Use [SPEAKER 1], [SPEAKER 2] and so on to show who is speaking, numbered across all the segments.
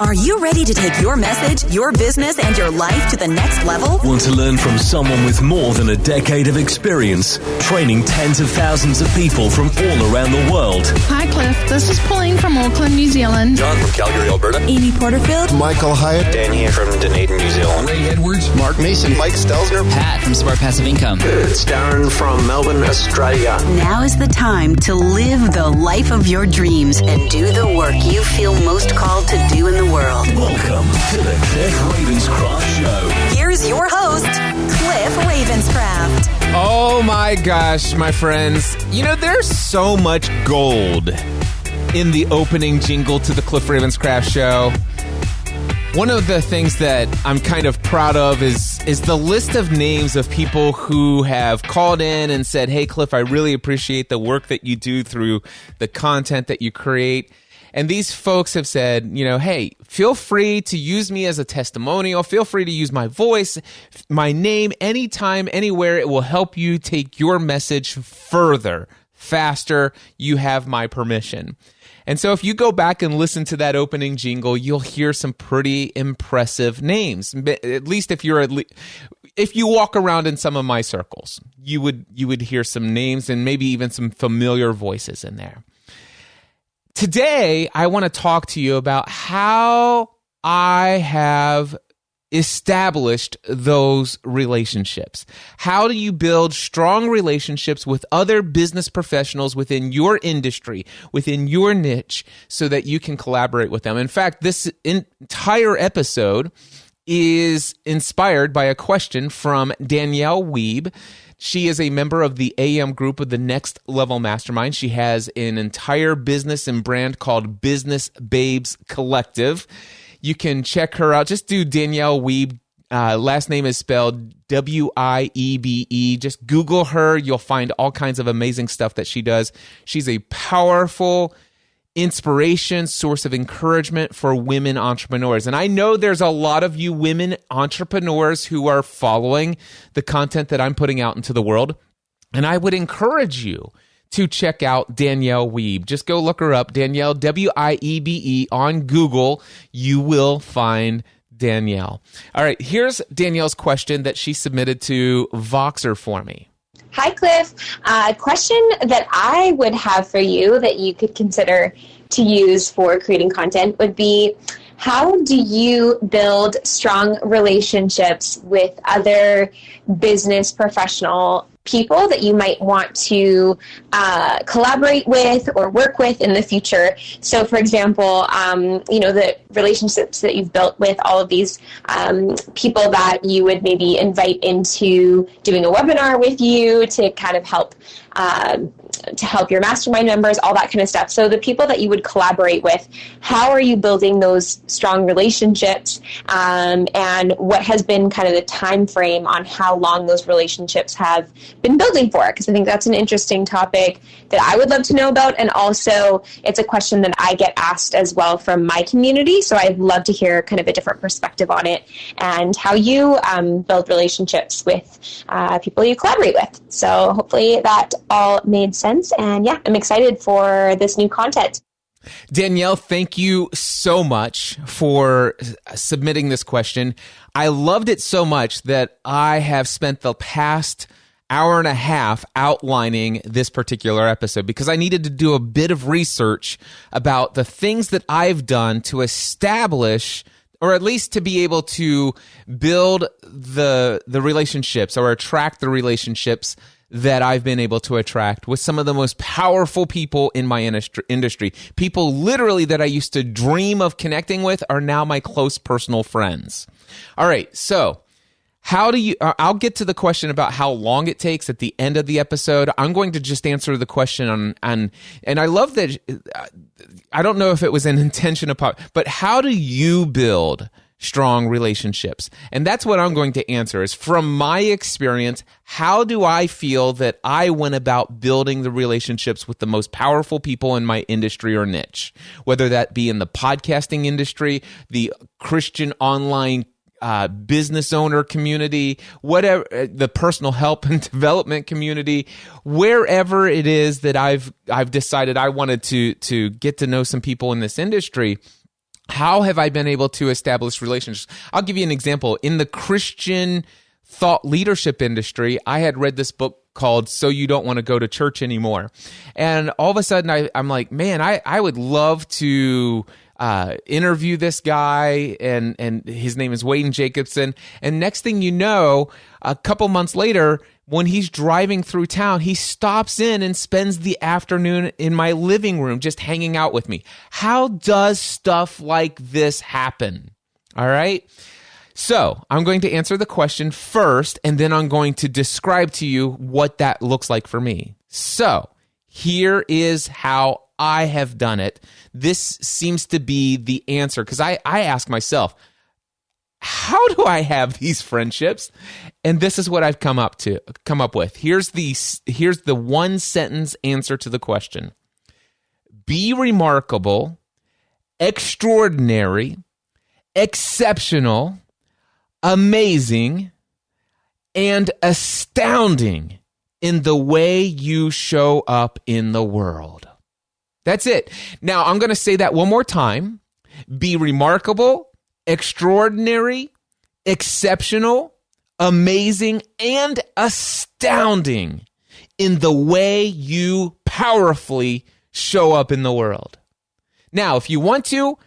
[SPEAKER 1] Are you ready to take your message, your business, and your life to the next level?
[SPEAKER 2] Want to learn from someone with more than a decade of experience, training tens of thousands of people from all around the world?
[SPEAKER 3] Hi, Cliff. This is Pauline from Auckland, New Zealand.
[SPEAKER 4] John from Calgary, Alberta.
[SPEAKER 1] Amy Porterfield.
[SPEAKER 5] Michael Hyatt.
[SPEAKER 4] Dan here from Dunedin, New Zealand.
[SPEAKER 6] Ray Edwards.
[SPEAKER 5] Mark Mason. Mike Stelzner.
[SPEAKER 7] Pat from Smart Passive Income.
[SPEAKER 8] It's Darren from Melbourne, Australia.
[SPEAKER 1] Now is the time to live the life of your dreams and do the work you feel most called to do in the world.
[SPEAKER 2] Welcome to the Cliff Ravenscraft Show.
[SPEAKER 1] Here's your host, Cliff Ravenscraft.
[SPEAKER 6] Oh my gosh, my friends. You know, there's so much gold in the opening jingle to the Cliff Ravenscraft Show. One of the things that I'm kind of proud of is the list of names of people who have called in and said, hey, Cliff, I really appreciate the work that you do through the content that you create. And these folks have said, you know, hey, feel free to use me as a testimonial. Feel free to use my voice, my name, anytime, anywhere. It will help you take your message further, faster. You have my permission. And so if you go back and listen to that opening jingle, you'll hear some pretty impressive names. At least if you walk around in some of my circles, you would hear some names and maybe even some familiar voices in there. Today, I want to talk to you about how I have established those relationships. How do you build strong relationships with other business professionals within your industry, within your niche, so that you can collaborate with them? In fact, this entire episode is inspired by a question from Danielle Wiebe. She is a member of the AM group of the Next Level Mastermind. She has an entire business and brand called Business Babes Collective. You can check her out. Just do Danielle Wiebe. Last name is spelled Wiebe. Just Google her. You'll find all kinds of amazing stuff that she does. She's a powerful inspiration, source of encouragement for women entrepreneurs. And I know there's a lot of you women entrepreneurs who are following the content that I'm putting out into the world. And I would encourage you to check out Danielle Wiebe. Just go look her up, Danielle, Wiebe, on Google. You will find Danielle. All right, here's Danielle's question that she submitted to Voxer for me.
[SPEAKER 9] Hi, Cliff. A question that I would have for you that you could consider to use for creating content would be, how do you build strong relationships with other business professional people that you might want to collaborate with or work with in the future? So, for example, the relationships that you've built with all of these people that you would maybe invite into doing a webinar with you to kind of help your mastermind members, all that kind of stuff. So the people that you would collaborate with, how are you building those strong relationships, and what has been kind of the time frame on how long those relationships have been building for? Because I think that's an interesting topic that I would love to know about, and also it's a question that I get asked as well from my community, so I'd love to hear kind of a different perspective on it and how you build relationships with people you collaborate with. So hopefully that all made sense, and yeah, I'm excited for this new content.
[SPEAKER 6] Danielle, thank you so much for submitting this question. I loved it so much that I have spent the past hour and a half outlining this particular episode because I needed to do a bit of research about the things that I've done to establish, or at least to be able to build the relationships or attract the relationships that I've been able to attract with some of the most powerful people in my industry. People literally that I used to dream of connecting with are now my close personal friends. All right, so how do you, I'll get to the question about how long it takes at the end of the episode. I'm going to just answer the question on and I love that, I don't know if it was an intention upon, but how do you build strong relationships? And that's what I'm going to answer is, from my experience, how do I feel that I went about building the relationships with the most powerful people in my industry or niche, whether that be in the podcasting industry, the Christian online business owner community, whatever, the personal help and development community, wherever it is that I've decided I wanted to get to know some people in this industry. How have I been able to establish relationships? I'll give you an example. In the Christian thought leadership industry, I had read this book called So You Don't Want to Go to Church Anymore. And all of a sudden, I'm like, man, I would love to interview this guy, and his name is Wayne Jacobson. And next thing you know, a couple months later, when he's driving through town, he stops in and spends the afternoon in my living room just hanging out with me. How does stuff like this happen? All right. So I'm going to answer the question first, and then I'm going to describe to you what that looks like for me. So here is how I have done it. This seems to be the answer, because I ask myself, how do I have these friendships? And this is what I've come up with. Here's the one sentence answer to the question. Be remarkable, extraordinary, exceptional, amazing, and astounding in the way you show up in the world. That's it. Now, I'm going to say that one more time. Be remarkable, extraordinary, exceptional, amazing, and astounding in the way you powerfully show up in the world. Now, if you want to,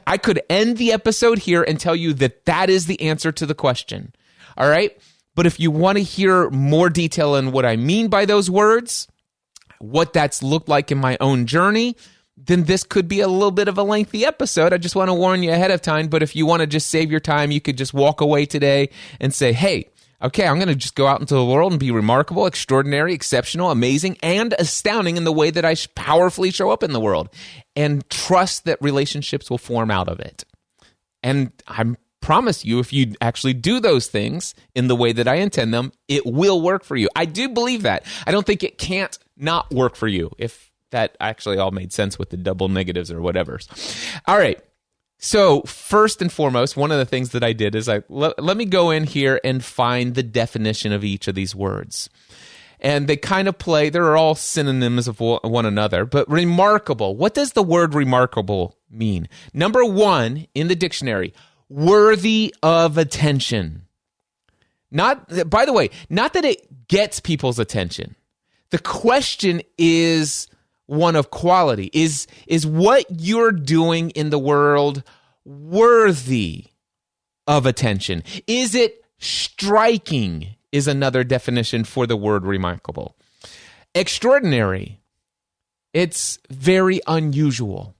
[SPEAKER 6] I could end the episode here and tell you that that is the answer to the question. All right? But if you want to hear more detail on what I mean by those words, what that's looked like in my own journey, then this could be a little bit of a lengthy episode. I just want to warn you ahead of time. But if you want to just save your time, you could just walk away today and say, hey, okay, I'm going to just go out into the world and be remarkable, extraordinary, exceptional, amazing, and astounding in the way that I powerfully show up in the world, and trust that relationships will form out of it. And I promise you, if you actually do those things in the way that I intend them, it will work for you. I do believe that. I don't think it can't not work for you, if that actually all made sense with the double negatives or whatever. All right. So first and foremost, one of the things that I did is let me go in here and find the definition of each of these words. And they kind of play, they're all synonyms of one another, but remarkable. What does the word remarkable mean? Number one in the dictionary, worthy of attention. By the way, not that it gets people's attention. The question is one of quality. Is what you're doing in the world worthy of attention? Is it striking? Is another definition for the word remarkable. Extraordinary. It's very unusual.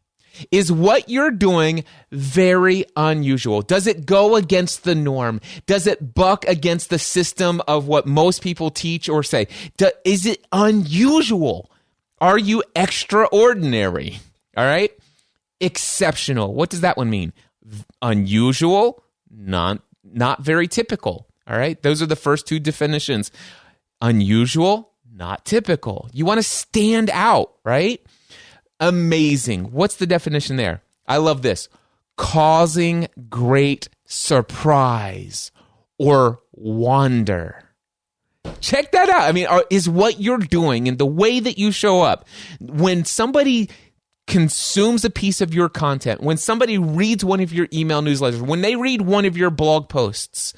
[SPEAKER 6] Is what you're doing very unusual? Does it go against the norm? Does it buck against the system of what most people teach or say? Is it unusual? Are you extraordinary? All right? Exceptional. What does that one mean? Unusual, not very typical. All right? Those are the first two definitions. Unusual, not typical. You want to stand out, right? Amazing. What's the definition there? I love this. Causing great surprise or wonder. Check that out. I mean, is what you're doing and the way that you show up, when somebody consumes a piece of your content, when somebody reads one of your email newsletters, when they read one of your blog posts,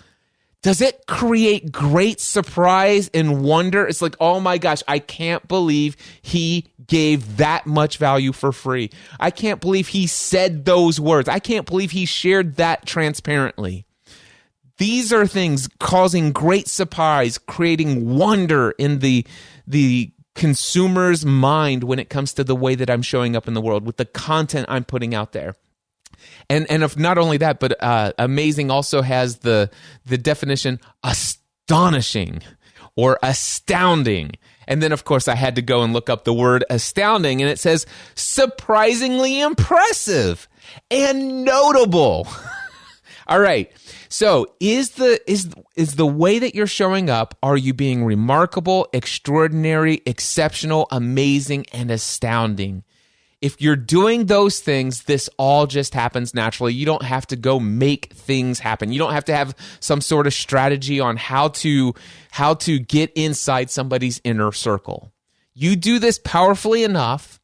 [SPEAKER 6] does it create great surprise and wonder? It's like, oh my gosh, I can't believe he gave that much value for free. I can't believe he said those words. I can't believe he shared that transparently. These are things causing great surprise, creating wonder in the consumer's mind when it comes to the way that I'm showing up in the world with the content I'm putting out there. And if not only that, but amazing also has the definition astonishing or astounding. And then, of course, I had to go and look up the word astounding, and it says surprisingly impressive and notable. All right. So is the way that you're showing up, are you being remarkable, extraordinary, exceptional, amazing, and astounding? If you're doing those things, this all just happens naturally. You don't have to go make things happen. You don't have to have some sort of strategy on how to get inside somebody's inner circle. You do this powerfully enough,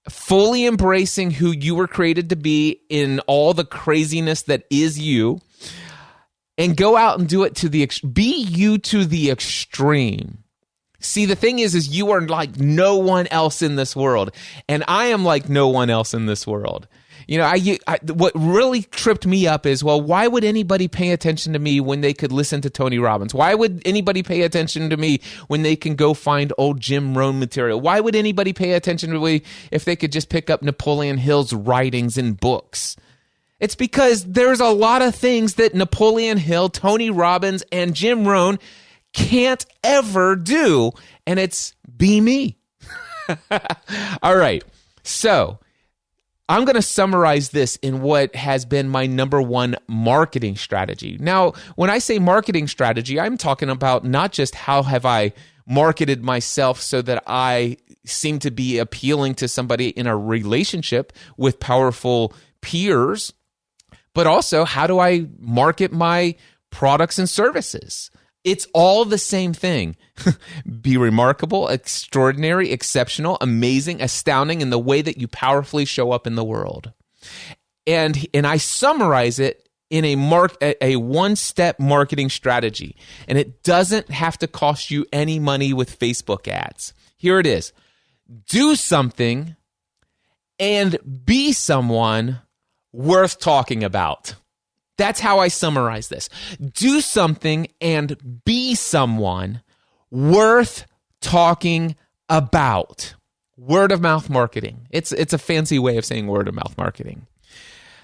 [SPEAKER 6] fully embracing who you were created to be in all the craziness that is you, and go out and do it to the be you to the extreme. See, the thing is you are like no one else in this world, and I am like no one else in this world. You know, what really tripped me up is, well, why would anybody pay attention to me when they could listen to Tony Robbins? Why would anybody pay attention to me when they can go find old Jim Rohn material? Why would anybody pay attention to me if they could just pick up Napoleon Hill's writings and books? It's because there's a lot of things that Napoleon Hill, Tony Robbins, and Jim Rohn can't ever do, and it's be me. All right, so I'm going to summarize this in what has been my number one marketing strategy. Now, when I say marketing strategy, I'm talking about not just how have I marketed myself so that I seem to be appealing to somebody in a relationship with powerful peers, but also how do I market my products and services? It's all the same thing. Be remarkable, extraordinary, exceptional, amazing, astounding in the way that you powerfully show up in the world. And I summarize it in a one-step marketing strategy. And it doesn't have to cost you any money with Facebook ads. Here it is. Do something and be someone worth talking about. That's how I summarize this. Do something and be someone worth talking about. Word of mouth marketing. It's a fancy way of saying word of mouth marketing.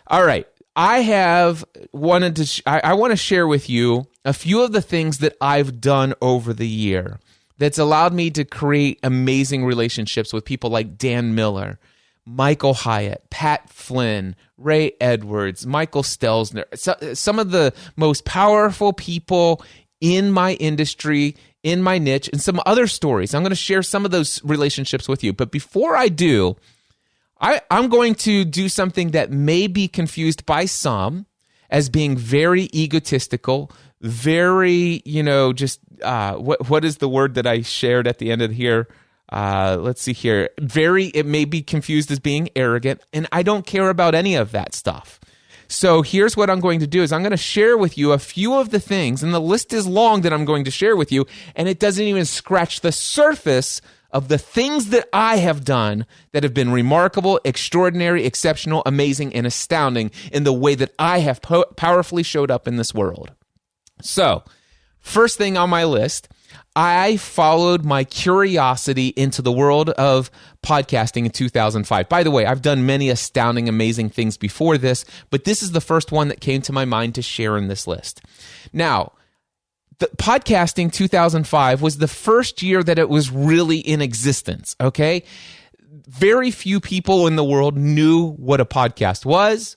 [SPEAKER 6] All right. I want to share with you a few of the things that I've done over the year that's allowed me to create amazing relationships with people like Dan Miller, Michael Hyatt, Pat Flynn, Ray Edwards, Michael Stelzner, some of the most powerful people in my industry, in my niche, and some other stories. I'm going to share some of those relationships with you. But before I do, I'm going to do something that may be confused by some as being very egotistical, very, what is the word that I shared at the end of here? Let's see here. It may be confused as being arrogant, and I don't care about any of that stuff. So here's what I'm going to do is I'm going to share with you a few of the things, and the list is long that I'm going to share with you, and it doesn't even scratch the surface of the things that I have done that have been remarkable, extraordinary, exceptional, amazing, and astounding in the way that I have powerfully showed up in this world. So, first thing on my list, I followed my curiosity into the world of podcasting in 2005. By the way, I've done many astounding, amazing things before this, but this is the first one that came to my mind to share in this list. Now, the podcasting 2005 was the first year that it was really in existence, okay? Very few people in the world knew what a podcast was,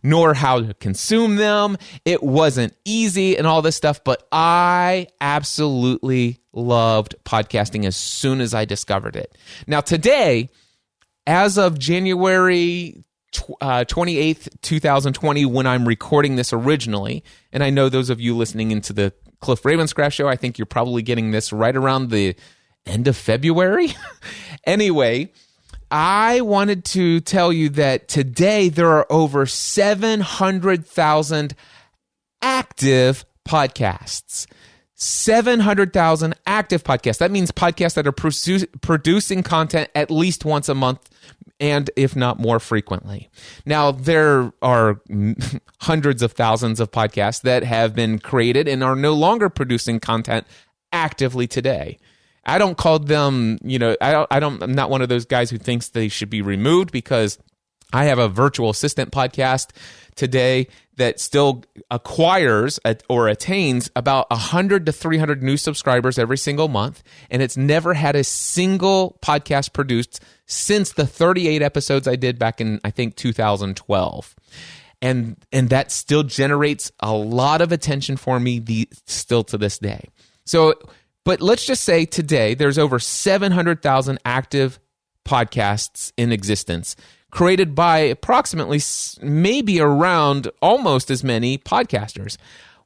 [SPEAKER 6] nor how to consume them. It wasn't easy and all this stuff, but I absolutely loved podcasting as soon as I discovered it. Now today, as of January 28th, 2020, when I'm recording this originally, and I know those of you listening into the Cliff Ravenscraft Show, I think you're probably getting this right around the end of February. Anyway, I wanted to tell you that today there are over 700,000 active podcasts. 700,000 active podcasts. That means podcasts that are producing content at least once a month, and if not more frequently. Now, there are hundreds of thousands of podcasts that have been created and are no longer producing content actively today. I don't call them, I'm not one of those guys who thinks they should be removed, because I have a virtual assistant podcast today that still acquires or attains about 100 to 300 new subscribers every single month, and it's never had a single podcast produced since the 38 episodes I did back in, I think, 2012. And that still generates a lot of attention for me still to this day. So, but let's just say today there's over 700,000 active podcasts in existence, created by approximately maybe around almost as many podcasters.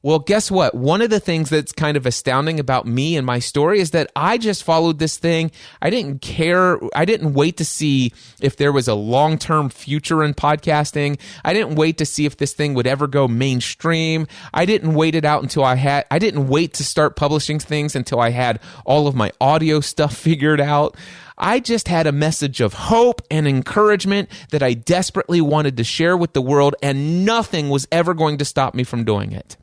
[SPEAKER 6] Well, guess what? One of the things that's kind of astounding about me and my story is that I just followed this thing. I didn't care. I didn't wait to see if there was a long-term future in podcasting. I didn't wait to see if this thing would ever go mainstream. I didn't wait it out until I didn't wait to start publishing things until I had all of my audio stuff figured out. I just had a message of hope and encouragement that I desperately wanted to share with the world, and nothing was ever going to stop me from doing it.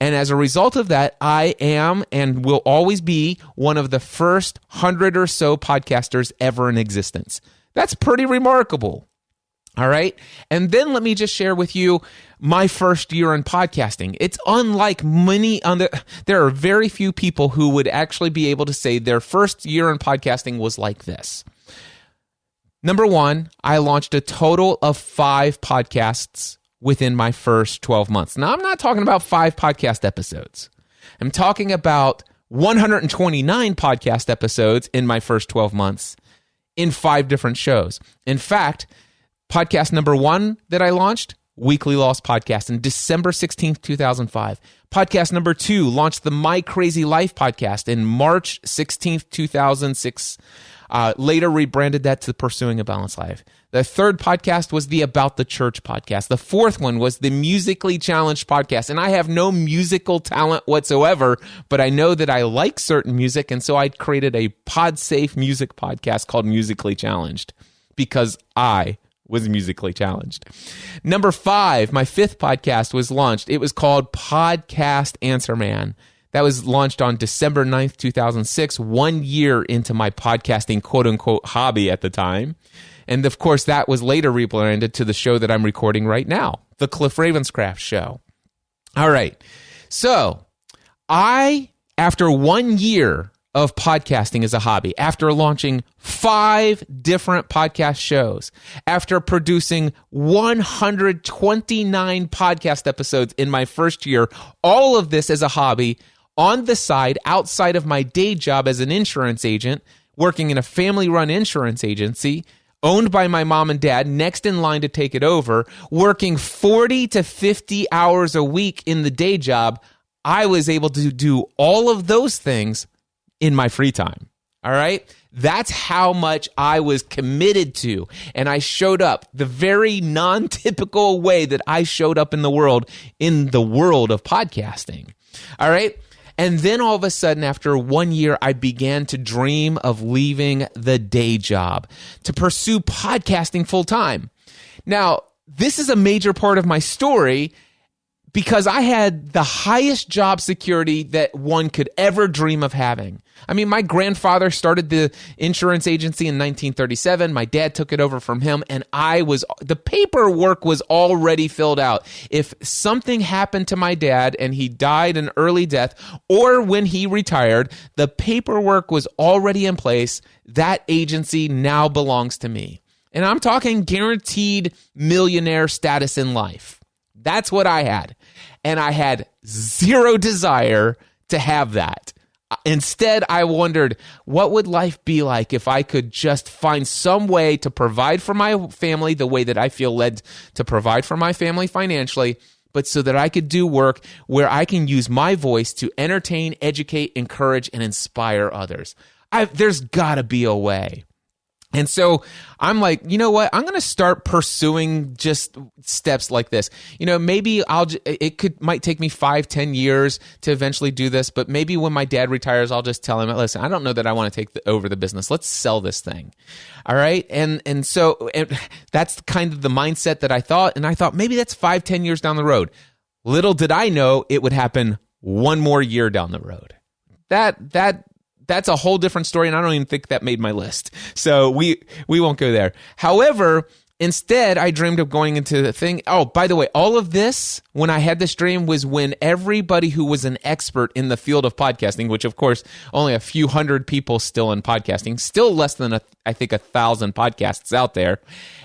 [SPEAKER 6] And as a result of that, I am and will always be one of the first 100 or so podcasters ever in existence. That's pretty remarkable. All right. And then let me just share with you my first year in podcasting. It's unlike many other, there are very few people who would actually be able to say their first year in podcasting was like this. Number one, I launched a total of 5 podcasts within my first 12 months. Now, I'm not talking about 5 podcast episodes. I'm talking about 129 podcast episodes in my first 12 months in 5 different shows. In fact, podcast number 1 that I launched, Weekly Lost Podcast, in December 16th, 2005. Podcast number 2 launched the My Crazy Life podcast in March 16th, 2006. Later rebranded that to Pursuing a Balanced Life. The third podcast was the About the Church podcast. The fourth one was the Musically Challenged podcast. And I have no musical talent whatsoever, but I know that I like certain music, and so I created a pod-safe music podcast called Musically Challenged because I was musically challenged. Number 5, my 5th podcast was launched. It was called Podcast Answer Man. That was launched on December 9th, 2006, 1 year into my podcasting quote-unquote hobby at the time. And of course, that was later rebranded to the show that I'm recording right now, The Cliff Ravenscraft Show. All right. So after 1 year of podcasting as a hobby, after launching 5 different podcast shows, after producing 129 podcast episodes in my first year, all of this as a hobby, on the side, outside of my day job as an insurance agent, working in a family-run insurance agency, owned by my mom and dad, next in line to take it over, working 40 to 50 hours a week in the day job, I was able to do all of those things in my free time. All right? That's how much I was committed to. And I showed up the very non-typical way that I showed up in the world of podcasting. All right? And then all of a sudden, after 1 year, I began to dream of leaving the day job to pursue podcasting full time. Now, this is a major part of my story because I had the highest job security that one could ever dream of having. I mean, my grandfather started the insurance agency in 1937. My dad took it over from him, and the paperwork was already filled out. If something happened to my dad and he died an early death, or when he retired, the paperwork was already in place. That agency now belongs to me. And I'm talking guaranteed millionaire status in life. That's what I had. And I had zero desire to have that. Instead, I wondered, what would life be like if I could just find some way to provide for my family the way that I feel led to provide for my family financially, but so that I could do work where I can use my voice to entertain, educate, encourage, and inspire others. There's got to be a way. And so I'm like, you know what? I'm going to start pursuing just steps like this. You know, maybe might take me 5-10 years to eventually do this, but maybe when my dad retires, I'll just tell him, listen, I don't know that I want to take over the business. Let's sell this thing. All right. And so that's kind of the mindset that I thought. And I thought maybe that's 5-10 years down the road. Little did I know it would happen 1 more year down the road. That's a whole different story, and I don't even think that made my list. So we won't go there. However, instead, I dreamed of going into the thing. Oh, by the way, all of this, when I had this dream, was when everybody who was an expert in the field of podcasting, which, of course, only a few hundred people still in podcasting, still less than, I think, 1,000 podcasts out there,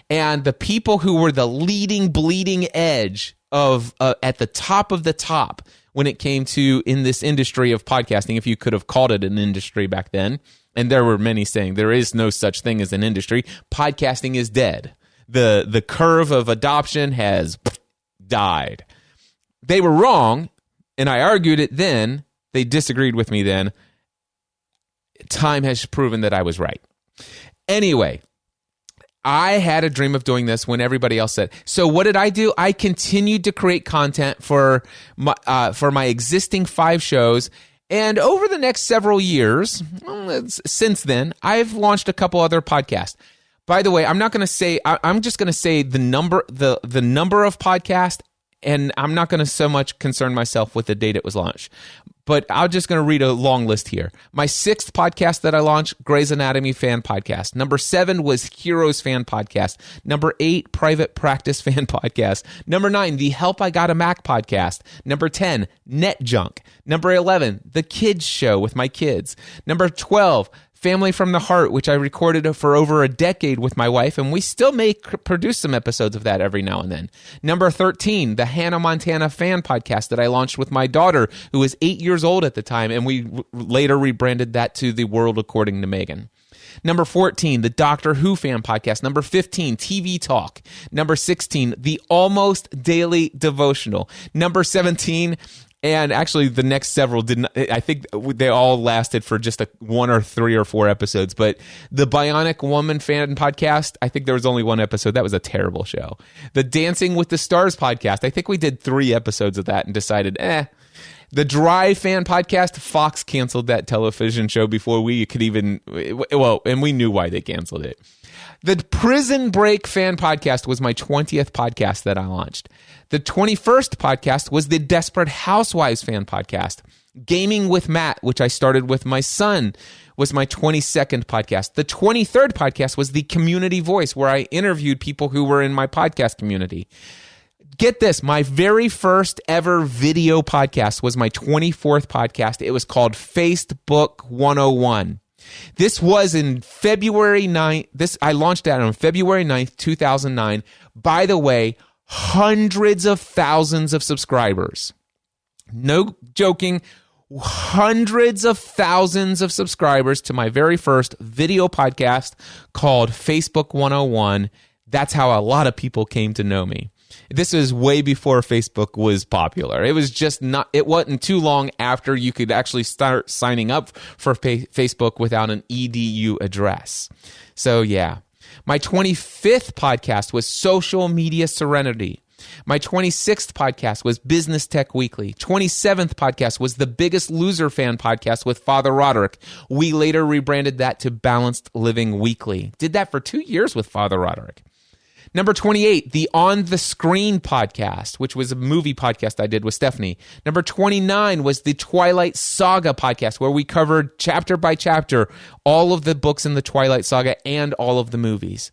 [SPEAKER 6] and the people who were the leading, bleeding edge of at the top of the top when it came to in this industry of podcasting, if you could have called it an industry back then. And there were many saying there is no such thing as an industry. Podcasting is dead. The curve of adoption has died. They were wrong And I argued it then. They disagreed with me then. Time has proven that I was right. Anyway, I had a dream of doing this when everybody else said. So what did I do? I continued to create content for my existing 5 shows. And over the next several years, since then, I've launched a couple other podcasts. By the way, I'm not going to say, I'm just going to say the number of podcasts, and I'm not going to so much concern myself with the date it was launched. But I'm just going to read a long list here. My 6th podcast that I launched, Grey's Anatomy Fan Podcast. Number 7 was Heroes Fan Podcast. Number 8, Private Practice Fan Podcast. Number 9, The Help I Got a Mac Podcast. Number 10, Net Junk. Number 11, The Kids Show with my kids. Number 12, Family from the Heart, which I recorded for over a decade with my wife, and we still may produce some episodes of that every now and then. Number 13, the Hannah Montana Fan Podcast that I launched with my daughter, who was 8 years old at the time, and we later rebranded that to The World According to Megan. Number 14, the Doctor Who Fan Podcast. Number 15, TV Talk. Number 16, the Almost Daily Devotional. Number 17, and actually, the next several didn't. I think they all lasted for just 1 or 3 or 4 episodes. But the Bionic Woman Fan Podcast, I think there was only 1 episode. That was a terrible show. The Dancing with the Stars Podcast, I think we did 3 episodes of that and decided, The Drive Fan Podcast, Fox canceled that television show before we could even, and we knew why they canceled it. The Prison Break Fan Podcast was my 20th podcast that I launched. The 21st podcast was the Desperate Housewives Fan Podcast. Gaming with Matt, which I started with my son, was my 22nd podcast. The 23rd podcast was the Community Voice, where I interviewed people who were in my podcast community. Get this, my very first ever video podcast was my 24th podcast. It was called Facebook 101. This was in February 9th. I launched that on February 9th, 2009. By the way, hundreds of thousands of subscribers. No joking. Hundreds of thousands of subscribers to my very first video podcast called Facebook 101. That's how a lot of people came to know me. This is way before Facebook was popular. It was just not, it wasn't too long after you could actually start signing up for Facebook without an edu address. So yeah. My 25th podcast was Social Media Serenity. My 26th podcast was Business Tech Weekly. 27th podcast was the Biggest Loser Fan Podcast with Father Roderick. We later rebranded that to Balanced Living Weekly. Did that for 2 years with Father Roderick. Number 28, the On the Screen Podcast, which was a movie podcast I did with Stephanie. Number 29 was the Twilight Saga Podcast, where we covered chapter by chapter all of the books in the Twilight Saga and all of the movies.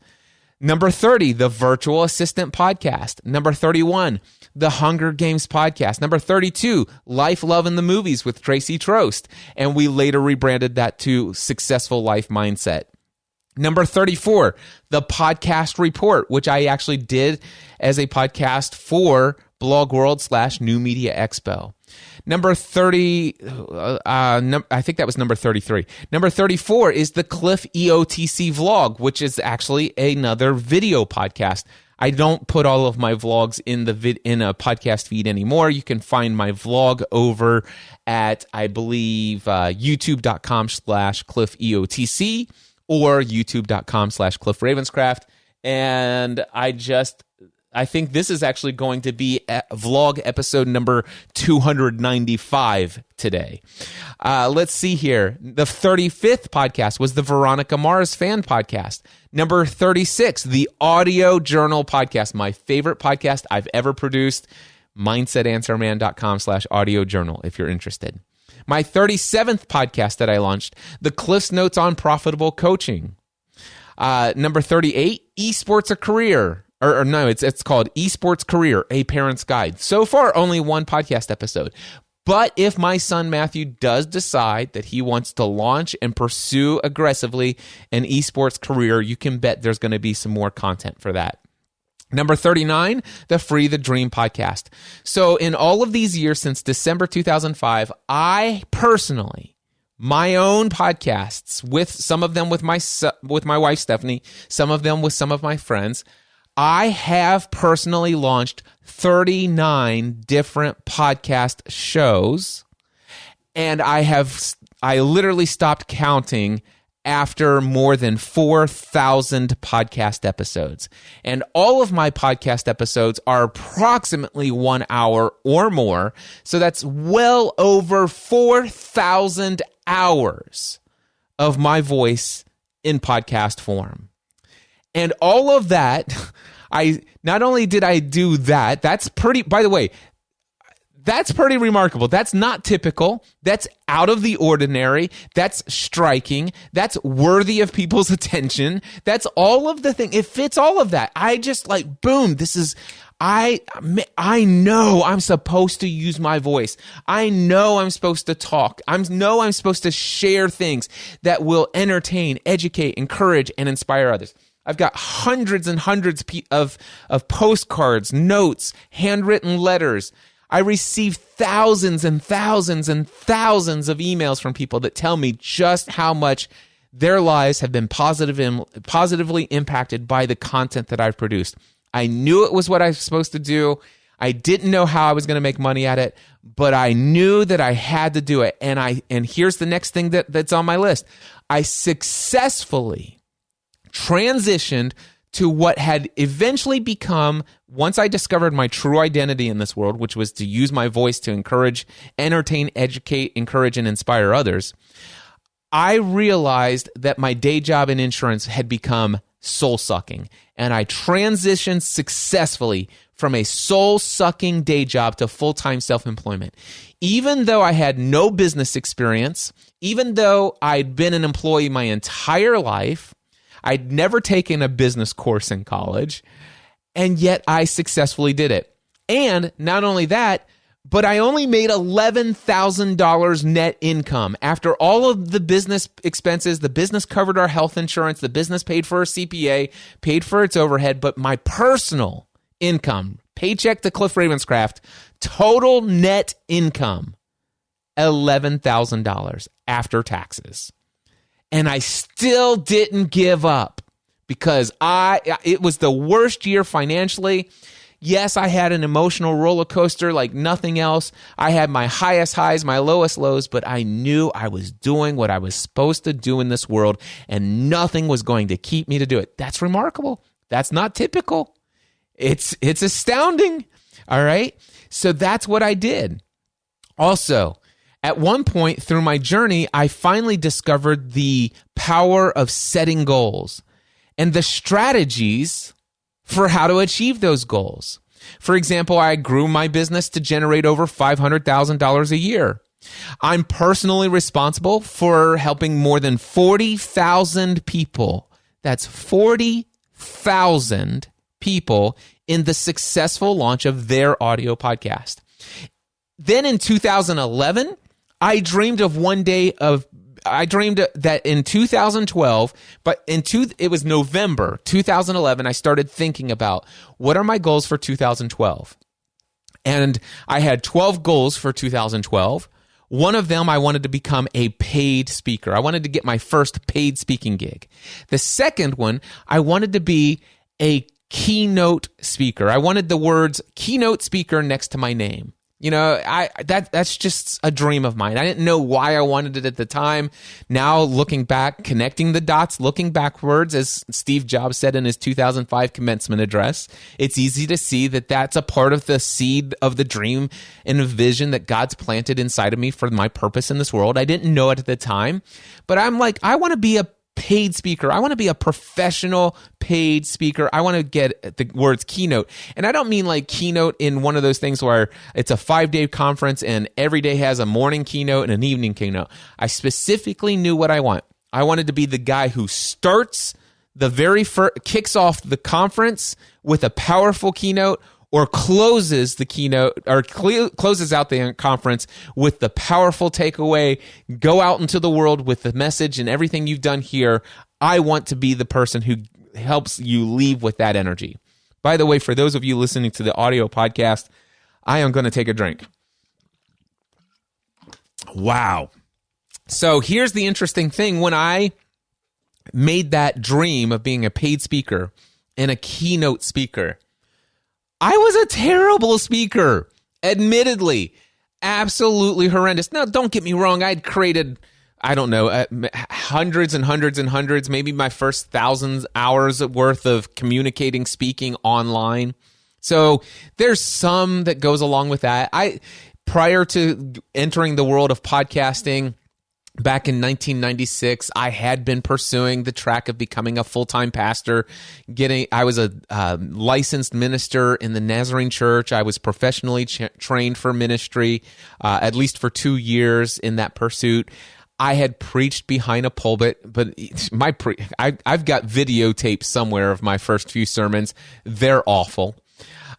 [SPEAKER 6] Number 30, the Virtual Assistant Podcast. Number 31, the Hunger Games Podcast. Number 32, Life, Love, and the Movies with Tracy Trost. And we later rebranded that to Successful Life Mindset. Number 34, the Podcast Report, which I actually did as a podcast for Blog World / New Media Expo. Number 30, I think that was number 33. Number 34 is the Cliff EOTC Vlog, which is actually another video podcast. I don't put all of my vlogs in in a podcast feed anymore. You can find my vlog over at, I believe, youtube.com/Cliff EOTC. or youtube.com/Cliff Ravenscraft. And I think this is actually going to be vlog episode number 295 today. Let's see here. The 35th podcast was the Veronica Mars Fan Podcast. Number 36, the Audio Journal Podcast, my favorite podcast I've ever produced. MindsetAnswerman.com/audio journal if you're interested. My 37th podcast that I launched, the Cliff's Notes on Profitable Coaching. Number 38, Esports a Career. Or no, it's called Esports Career, A Parent's Guide. So far, only 1 podcast episode. But if my son Matthew does decide that he wants to launch and pursue aggressively an esports career, you can bet there's going to be some more content for that. Number 39, the Free the Dream Podcast. So in all of these years since December 2005, I personally, my own podcasts, with some of them with my wife Stephanie, some of them with some of my friends, I have personally launched 39 different podcast shows, and I literally stopped counting after more than 4,000 podcast episodes. And all of my podcast episodes are approximately 1 hour or more. So that's well over 4,000 hours of my voice in podcast form. And all of that, not only did I do that, that's pretty, by the way, that's pretty remarkable. That's not typical. That's out of the ordinary. That's striking. That's worthy of people's attention. That's all of the thing. It fits all of that. I just like, boom, this is, I know I'm supposed to use my voice. I know I'm supposed to talk. I'm supposed to share things that will entertain, educate, encourage, and inspire others. I've got hundreds and hundreds of postcards, notes, handwritten letters. I receive thousands and thousands and thousands of emails from people that tell me just how much their lives have been positively impacted by the content that I've produced. I knew it was what I was supposed to do. I didn't know how I was going to make money at it, but I knew that I had to do it. And here's the next thing that's on my list. I successfully transitioned to what had eventually become, once I discovered my true identity in this world, which was to use my voice to encourage, entertain, educate, encourage, and inspire others, I realized that my day job in insurance had become soul-sucking. And I transitioned successfully from a soul-sucking day job to full-time self-employment. Even though I had no business experience, even though I'd been an employee my entire life, I'd never taken a business course in college, and yet I successfully did it. And not only that, but I only made $11,000 net income. After all of the business expenses, the business covered our health insurance, the business paid for a CPA, paid for its overhead, but my personal income, paycheck to Cliff Ravenscraft, total net income, $11,000 after taxes. And I still didn't give up because it was the worst year financially. Yes, I had an emotional roller coaster like nothing else. I had my highest highs, my lowest lows, but I knew I was doing what I was supposed to do in this world, and nothing was going to keep me to do it. That's remarkable. That's not typical. It's astounding. All right. So that's what I did. Also, at one point through my journey, I finally discovered the power of setting goals and the strategies for how to achieve those goals. For example, I grew my business to generate over $500,000 a year. I'm personally responsible for helping more than 40,000 people. That's 40,000 people in the successful launch of their audio podcast. Then in 2011, I dreamed that in 2012, but it was November 2011, I started thinking about what are my goals for 2012. And I had 12 goals for 2012. One of them, I wanted to become a paid speaker. I wanted to get my first paid speaking gig. The second one, I wanted to be a keynote speaker. I wanted the words keynote speaker next to my name. You know, that's just a dream of mine. I didn't know why I wanted it at the time. Now, looking back, connecting the dots, looking backwards, as Steve Jobs said in his 2005 commencement address, it's easy to see that that's a part of the seed of the dream and the vision that God's planted inside of me for my purpose in this world. I didn't know it at the time, but I'm like, I want to be a paid speaker. I want to be a professional paid speaker. I want to get the words keynote. And I don't mean like keynote in one of those things where it's a 5-day conference and every day has a morning keynote and an evening keynote. I specifically knew what I want. I wanted to be the guy who starts the kicks off the conference with a powerful keynote, or closes the keynote, or closes out the conference with the powerful takeaway. Go out into the world with the message and everything you've done here. I want to be the person who helps you leave with that energy. By the way, for those of you listening to the audio podcast, I am going to take a drink. Wow. So here's the interesting thing. When I made that dream of being a paid speaker, and a keynote speaker. I was a terrible speaker, admittedly. Absolutely horrendous. Now, don't get me wrong. I'd created, I don't know, hundreds and hundreds and hundreds, maybe my first thousands hours worth of communicating, speaking online. So there's some that goes along with that. Prior to entering the world of podcasting, back in 1996, I had been pursuing the track of becoming a full-time pastor. I was a licensed minister in the Nazarene Church. I was professionally trained for ministry, at least for 2 years in that pursuit. I had preached behind a pulpit, but I've got videotapes somewhere of my first few sermons. They're awful.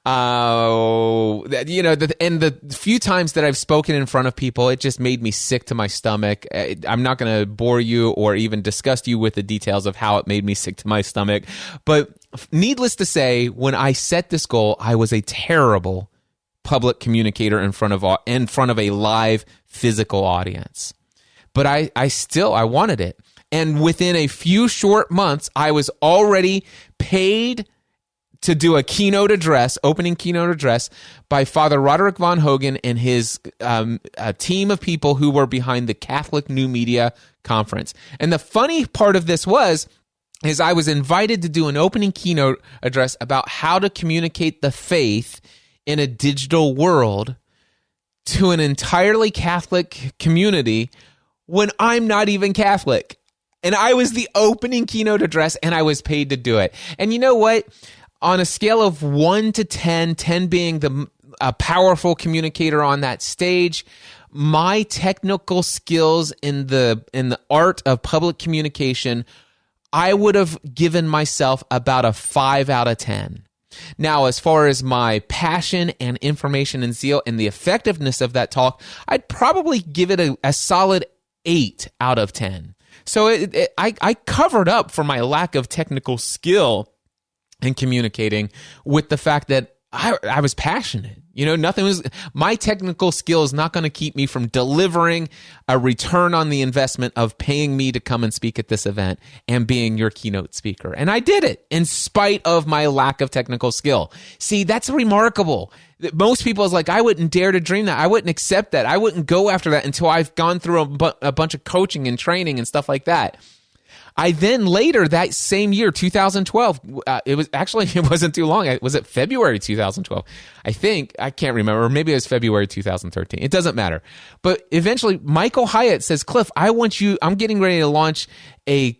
[SPEAKER 6] And the few times that I've spoken in front of people, it just made me sick to my stomach. I'm not going to bore you or even disgust you with the details of how it made me sick to my stomach. But needless to say, when I set this goal, I was a terrible public communicator in front of a live physical audience. But I wanted it. And within a few short months, I was already paid to do a opening keynote address by Father Roderick Von Hogan and his team of people who were behind the Catholic New Media Conference. And the funny part of this is I was invited to do an opening keynote address about how to communicate the faith in a digital world to an entirely Catholic community when I'm not even Catholic. And I was the opening keynote address, and I was paid to do it. And you know what? On a scale of 1 to 10, 10 being a powerful communicator on that stage, my technical skills in the art of public communication, I would have given myself about a 5 out of 10. Now, as far as my passion and information and zeal and the effectiveness of that talk, I'd probably give it a solid 8 out of 10. So I covered up for my lack of technical skill in communicating with the fact that I was passionate. My technical skill is not going to keep me from delivering a return on the investment of paying me to come and speak at this event and being your keynote speaker. And I did it in spite of my lack of technical skill. See, that's remarkable. Most people is like, I wouldn't dare to dream that. I wouldn't accept that. I wouldn't go after that until I've gone through a bunch of coaching and training and stuff like that. I then later that same year, 2012, it wasn't too long. Was it February 2012? I think, I can't remember. Maybe it was February 2013. It doesn't matter. But eventually, Michael Hyatt says, Cliff, I'm getting ready to launch a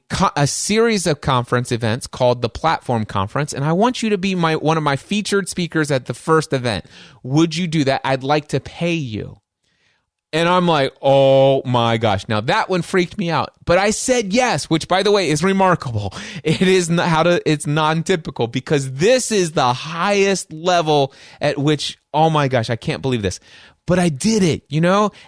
[SPEAKER 6] series of conference events called the Platform Conference, and I want you to be one of my featured speakers at the first event. Would you do that? I'd like to pay you. And I'm like, oh my gosh. Now that one freaked me out. But I said yes, which by the way is remarkable. It's non-typical because this is the highest level at which, oh my gosh, I can't believe this. But I did it,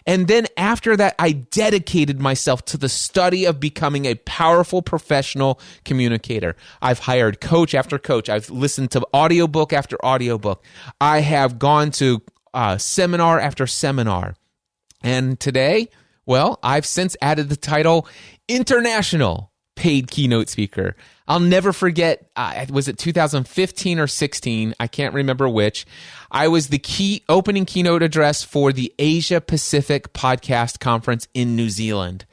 [SPEAKER 6] And then after that, I dedicated myself to the study of becoming a powerful professional communicator. I've hired coach after coach. I've listened to audiobook after audiobook. I have gone to seminar after seminar. And today, well, I've since added the title International Paid Keynote Speaker. I'll never forget, was it 2015 or 16? I can't remember which. I was the opening keynote address for the Asia Pacific Podcast Conference in New Zealand.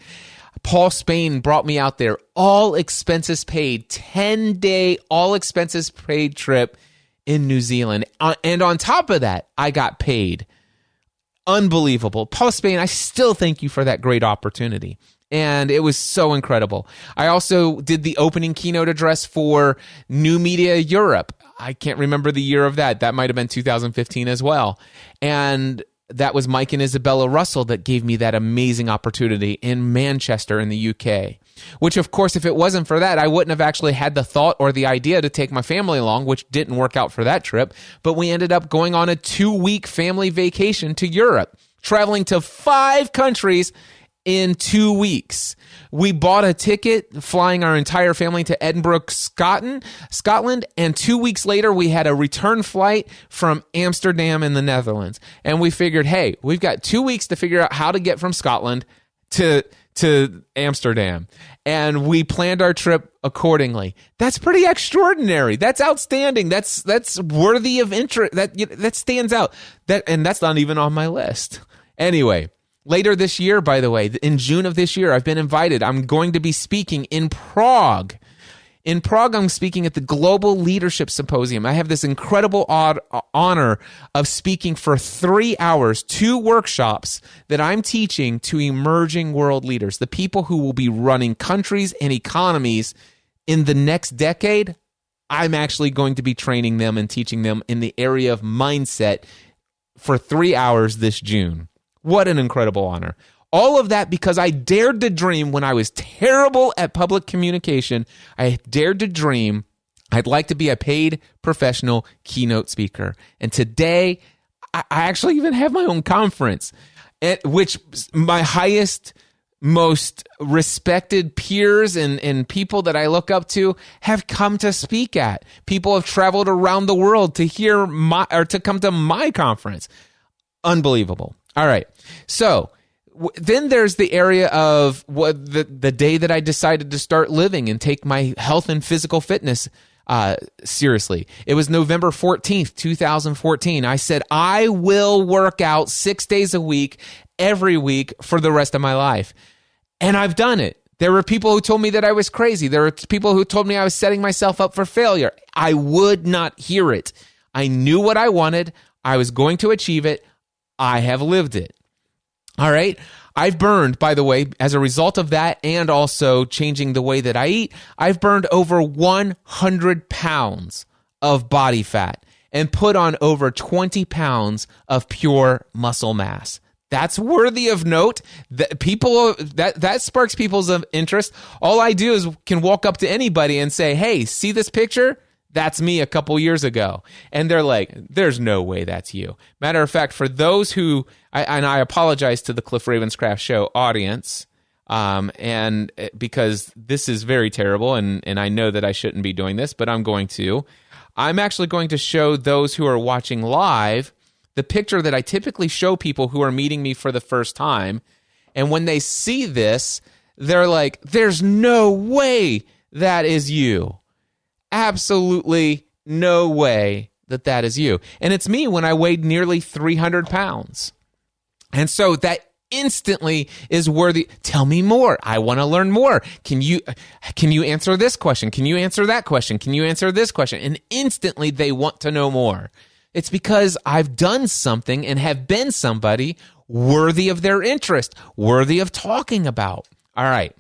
[SPEAKER 6] Paul Spain brought me out there, all expenses paid, 10-day, all expenses paid trip in New Zealand. And on top of that, I got paid. Unbelievable. Paul Spain, I still thank you for that great opportunity. And it was so incredible. I also did the opening keynote address for New Media Europe. I can't remember the year of that. That might have been 2015 as well. And that was Mike and Isabella Russell that gave me that amazing opportunity in Manchester in the UK. Which, of course, if it wasn't for that, I wouldn't have actually had the thought or the idea to take my family along, which didn't work out for that trip. But we ended up going on a 2-week family vacation to Europe, traveling to 5 countries in 2 weeks. We bought a ticket, flying our entire family to Edinburgh, Scotland, and 2 weeks later, we had a return flight from Amsterdam in the Netherlands. And we figured, hey, we've got 2 weeks to figure out how to get from Scotland to to Amsterdam, and we planned our trip accordingly. That's pretty extraordinary. That's outstanding. That's worthy of interest. That stands out. And that's not even on my list. Anyway, later this year, by the way, in June of this year, I've been invited. I'm going to be speaking in Prague. In Prague, I'm speaking at the Global Leadership Symposium. I have this incredible honor of speaking for 3 hours, 2 workshops that I'm teaching to emerging world leaders, the people who will be running countries and economies in the next decade. I'm actually going to be training them and teaching them in the area of mindset for 3 hours this June. What an incredible honor. All of that because I dared to dream when I was terrible at public communication. I dared to dream I'd like to be a paid professional keynote speaker. And today, I actually even have my own conference, at which my highest, most respected peers and people that I look up to have come to speak at. People have traveled around the world to hear to come to my conference. Unbelievable. All right. So then there's the area of the day that I decided to start living and take my health and physical fitness seriously. It was November 14th, 2014. I said, I will work out 6 days a week, every week for the rest of my life. And I've done it. There were people who told me that I was crazy. There were people who told me I was setting myself up for failure. I would not hear it. I knew what I wanted. I was going to achieve it. I have lived it. All right. I've burned, by the way, as a result of that and also changing the way that I eat, I've burned over 100 pounds of body fat and put on over 20 pounds of pure muscle mass. That's worthy of note. That sparks people's interest. All I do is can walk up to anybody and say, hey, see this picture? That's me a couple years ago. And they're like, there's no way that's you. Matter of fact, for those who, I apologize to the Cliff Ravenscraft Show audience, and because this is very terrible, and I know that I shouldn't be doing this, but I'm going to. I'm actually going to show those who are watching live the picture that I typically show people who are meeting me for the first time. And when they see this, they're like, there's no way that is you. Absolutely no way that is you. And it's me when I weighed nearly 300 pounds. And so that instantly is worthy. Tell me more. I want to learn more. Can you answer this question? Can you answer that question? Can you answer this question? And instantly they want to know more. It's because I've done something and have been somebody worthy of their interest, worthy of talking about. All right.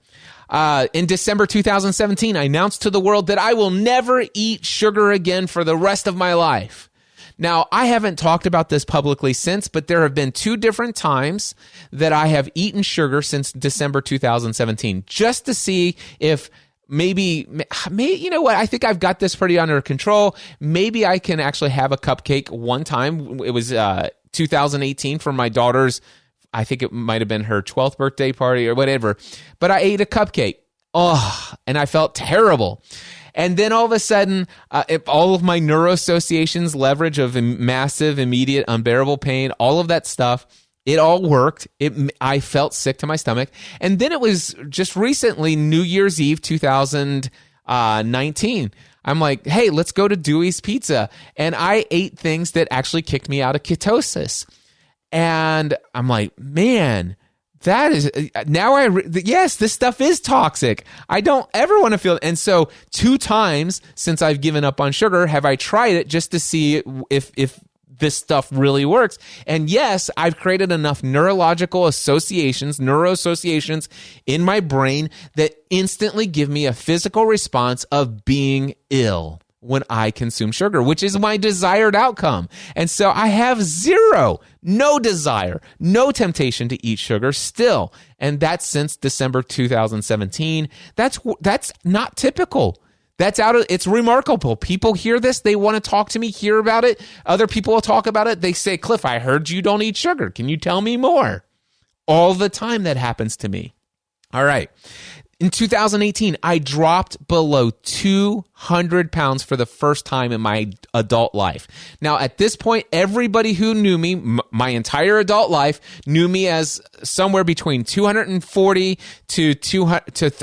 [SPEAKER 6] In December 2017, I announced to the world that I will never eat sugar again for the rest of my life. Now, I haven't talked about this publicly since, but there have been 2 different times that I have eaten sugar since December 2017, just to see if maybe, you know what, I think I've got this pretty under control. Maybe I can actually have a cupcake one time. It was 2018 for my daughter's, I think it might have been her 12th birthday party or whatever. But I ate a cupcake. And I felt terrible. And then all of a sudden, all of my neuroassociations, leverage of massive, immediate, unbearable pain, all of that stuff, it all worked. I felt sick to my stomach. And then it was just recently, New Year's Eve 2019. I'm like, hey, let's go to Dewey's Pizza. And I ate things that actually kicked me out of ketosis. And I'm like, man, that is now yes, this stuff is toxic. I don't ever want to feel it. And so 2 times since I've given up on sugar, have I tried it just to see if this stuff really works. And yes, I've created enough neuroassociations in my brain that instantly give me a physical response of being ill when I consume sugar, which is my desired outcome. And so I have no desire, no temptation to eat sugar still. And that's since December 2017. That's not typical. It's remarkable. People hear this. They want to talk to me, hear about it. Other people will talk about it. They say, Cliff, I heard you don't eat sugar. Can you tell me more? All the time that happens to me. All right. In 2018, I dropped below 200 pounds for the first time in my adult life. Now, at this point, everybody who knew me, my entire adult life, knew me as somewhere between 240 to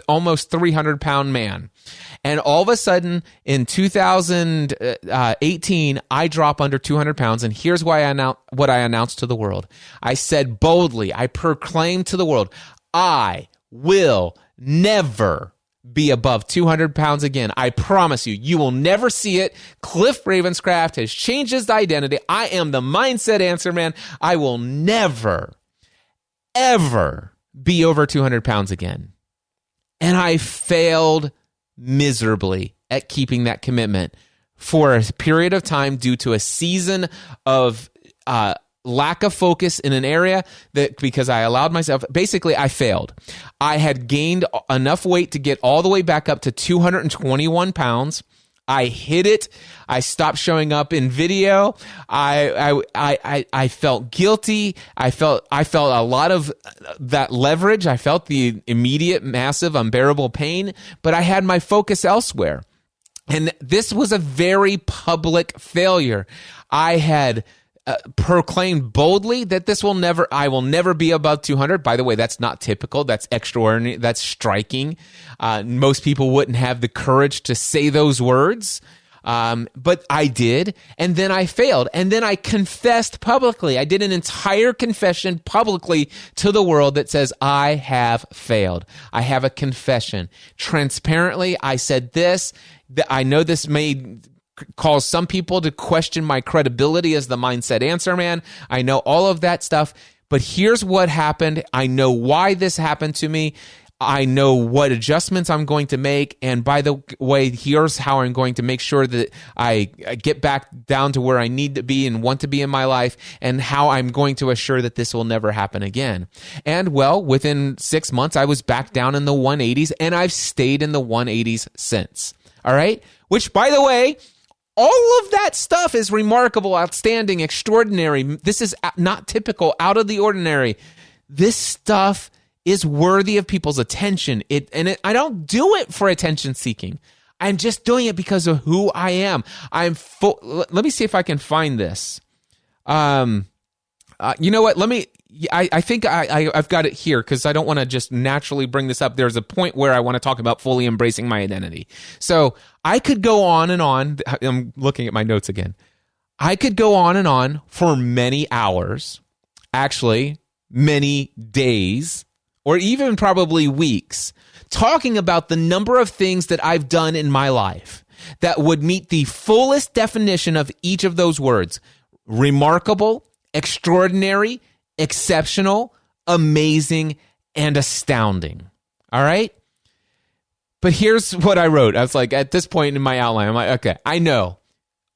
[SPEAKER 6] almost 300-pound man. And all of a sudden, in 2018, I drop under 200 pounds. And here's what I announced to the world. I said boldly, I proclaimed to the world, I will never be above 200 pounds again. I promise you, you will never see it. Cliff Ravenscraft has changed his identity. I am the Mindset Answer Man. I will never, ever be over 200 pounds again. And I failed miserably at keeping that commitment for a period of time due to a season of lack of focus in an area that because I allowed myself, basically I failed. I had gained enough weight to get all the way back up to 221 pounds. I hit it. I stopped showing up in video. I felt guilty. I felt a lot of that leverage. I felt the immediate, massive, unbearable pain, but I had my focus elsewhere. And this was a very public failure. I had proclaimed boldly that I will never be above 200. By the way, that's not typical. That's extraordinary. That's striking. Most people wouldn't have the courage to say those words. But I did. And then I failed. And then I confessed publicly. I did an entire confession publicly to the world that says, I have failed. I have a confession. Transparently, I said this. I know this may cause some people to question my credibility as the Mindset Answer Man. I know all of that stuff, but here's what happened. I know why this happened to me. I know what adjustments I'm going to make. And by the way, here's how I'm going to make sure that I get back down to where I need to be and want to be in my life, and how I'm going to assure that this will never happen again. And well, within 6 months, I was back down in the 180s, and I've stayed in the 180s since. All right? Which, by the way, all of that stuff is remarkable, outstanding, extraordinary. This is not typical, out of the ordinary. This stuff is worthy of people's attention. I don't do it for attention seeking. I'm just doing it because of who I am. Let me see if I can find this. You know what? I think I've got it here because I don't want to just naturally bring this up. There's a point where I want to talk about fully embracing my identity. So I could go on and on. I'm looking at my notes again. I could go on and on for many hours, actually many days, or even probably weeks, talking about the number of things that I've done in my life that would meet the fullest definition of each of those words: remarkable, extraordinary, exceptional, amazing, and astounding. All right? But here's what I wrote. I was like, at this point in my outline, I'm like, okay, I know.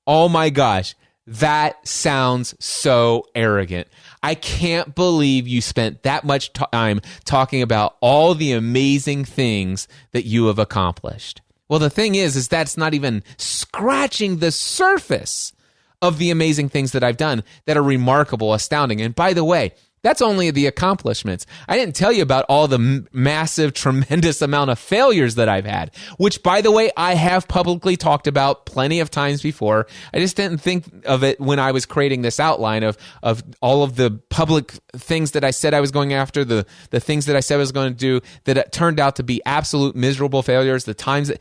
[SPEAKER 6] Oh my gosh, that sounds so arrogant. I can't believe you spent that much time talking about all the amazing things that you have accomplished. Well, the thing is that's not even scratching the surface of the amazing things that I've done that are remarkable, astounding. And by the way, that's only the accomplishments. I didn't tell you about all the massive, tremendous amount of failures that I've had, which, by the way, I have publicly talked about plenty of times before. I just didn't think of it when I was creating this outline of all of the public things that I said I was going after, the things that I said I was going to do that it turned out to be absolute miserable failures, the times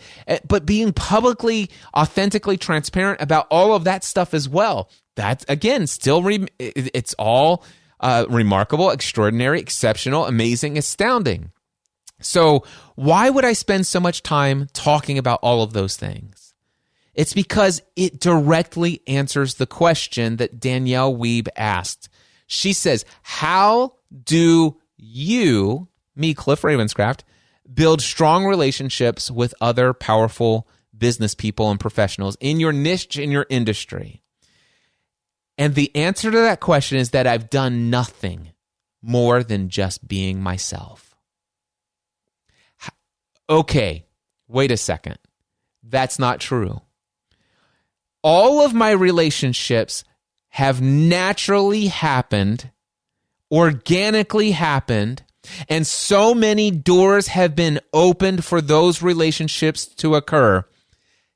[SPEAKER 6] but being publicly, authentically transparent about all of that stuff as well. That's, again, still, it's all remarkable, extraordinary, exceptional, amazing, astounding. So why would I spend so much time talking about all of those things? It's because it directly answers the question that Danielle Wiebe asked. She says, how do you, me, Cliff Ravenscraft, build strong relationships with other powerful business people and professionals in your niche, in your industry? And the answer to that question is that I've done nothing more than just being myself. Okay, wait a second. That's not true. All of my relationships have naturally happened, organically happened, And so many doors have been opened for those relationships to occur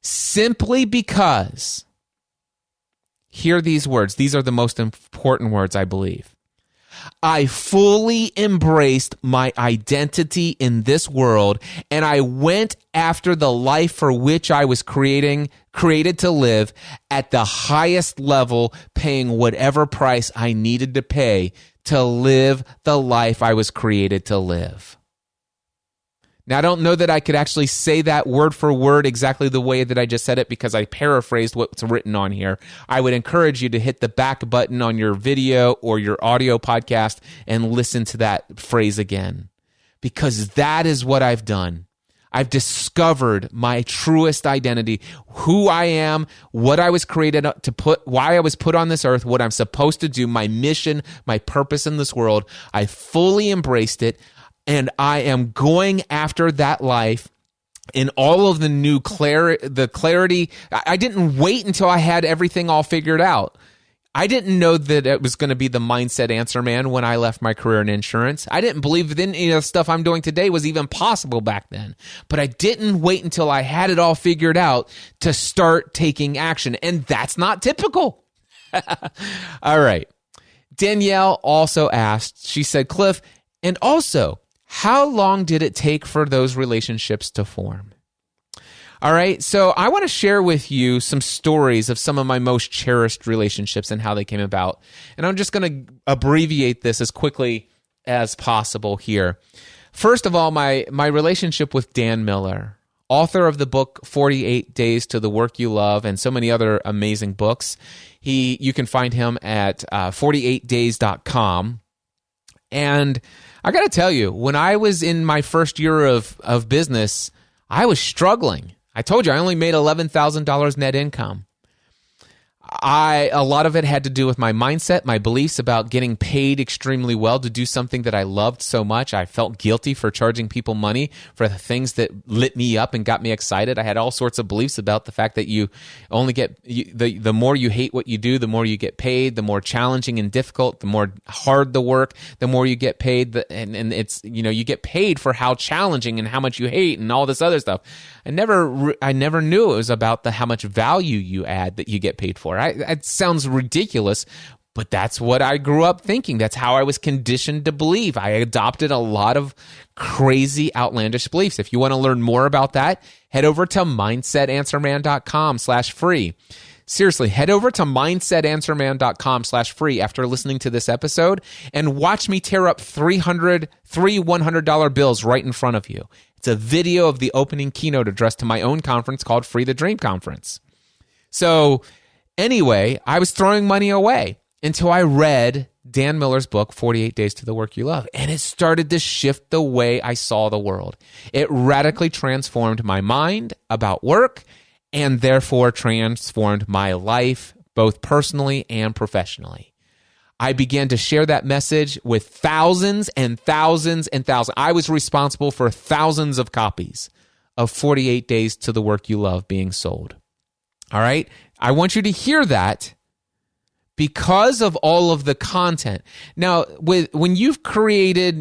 [SPEAKER 6] simply because, hear these words. These are the most important words, I believe. I fully embraced my identity in this world, and I went after the life for which I was created to live at the highest level, paying whatever price I needed to pay to live the life I was created to live. Now, I don't know that I could actually say that word for word exactly the way that I just said it because I paraphrased what's written on here. I would encourage you to hit the back button on your video or your audio podcast and listen to that phrase again, because that is what I've done. I've discovered my truest identity, who I am, what I was created to put, why I was put on this earth, what I'm supposed to do, my mission, my purpose in this world. I fully embraced it. And I am going after that life in all of the new clarity. I didn't wait until I had everything all figured out. I didn't know that it was going to be the mindset answer man when I left my career in insurance. I didn't believe that any of the stuff I'm doing today was even possible back then. But I didn't wait until I had it all figured out to start taking action. And that's not typical. All right. Danielle also asked, she said, Cliff, and also, how long did it take for those relationships to form? All right, so I want to share with you some stories of some of my most cherished relationships and how they came about. And I'm just going to abbreviate this as quickly as possible here. First of all, my relationship with Dan Miller, author of the book 48 Days to the Work You Love and so many other amazing books. You can find him at 48days.com. And I got to tell you, when I was in my first year of business, I was struggling. I told you I only made $11,000 net income. A lot of it had to do with my mindset, my beliefs about getting paid extremely well to do something that I loved so much. I felt guilty for charging people money for the things that lit me up and got me excited. I had all sorts of beliefs about the fact that you only get, the more you hate what you do, the more you get paid, the more challenging and difficult, the more hard the work, the more you get paid. And it's, you get paid for how challenging and how much you hate and all this other stuff. I never knew it was about how much value you add that you get paid for. It sounds ridiculous, but that's what I grew up thinking. That's how I was conditioned to believe. I adopted a lot of crazy, outlandish beliefs. If you want to learn more about that, head over to mindsetanswerman.com/free. Seriously, head over to mindsetanswerman.com/free after listening to this episode and watch me tear up three $100 bills right in front of you. It's a video of the opening keynote address to my own conference called Free the Dream Conference. So anyway, I was throwing money away until I read Dan Miller's book, 48 Days to the Work You Love, and it started to shift the way I saw the world. It radically transformed my mind about work and therefore transformed my life, both personally and professionally. I began to share that message with thousands and thousands and thousands. I was responsible for thousands of copies of 48 Days to the Work You Love being sold. All right? I want you to hear that because of all of the content. Now, when you've created,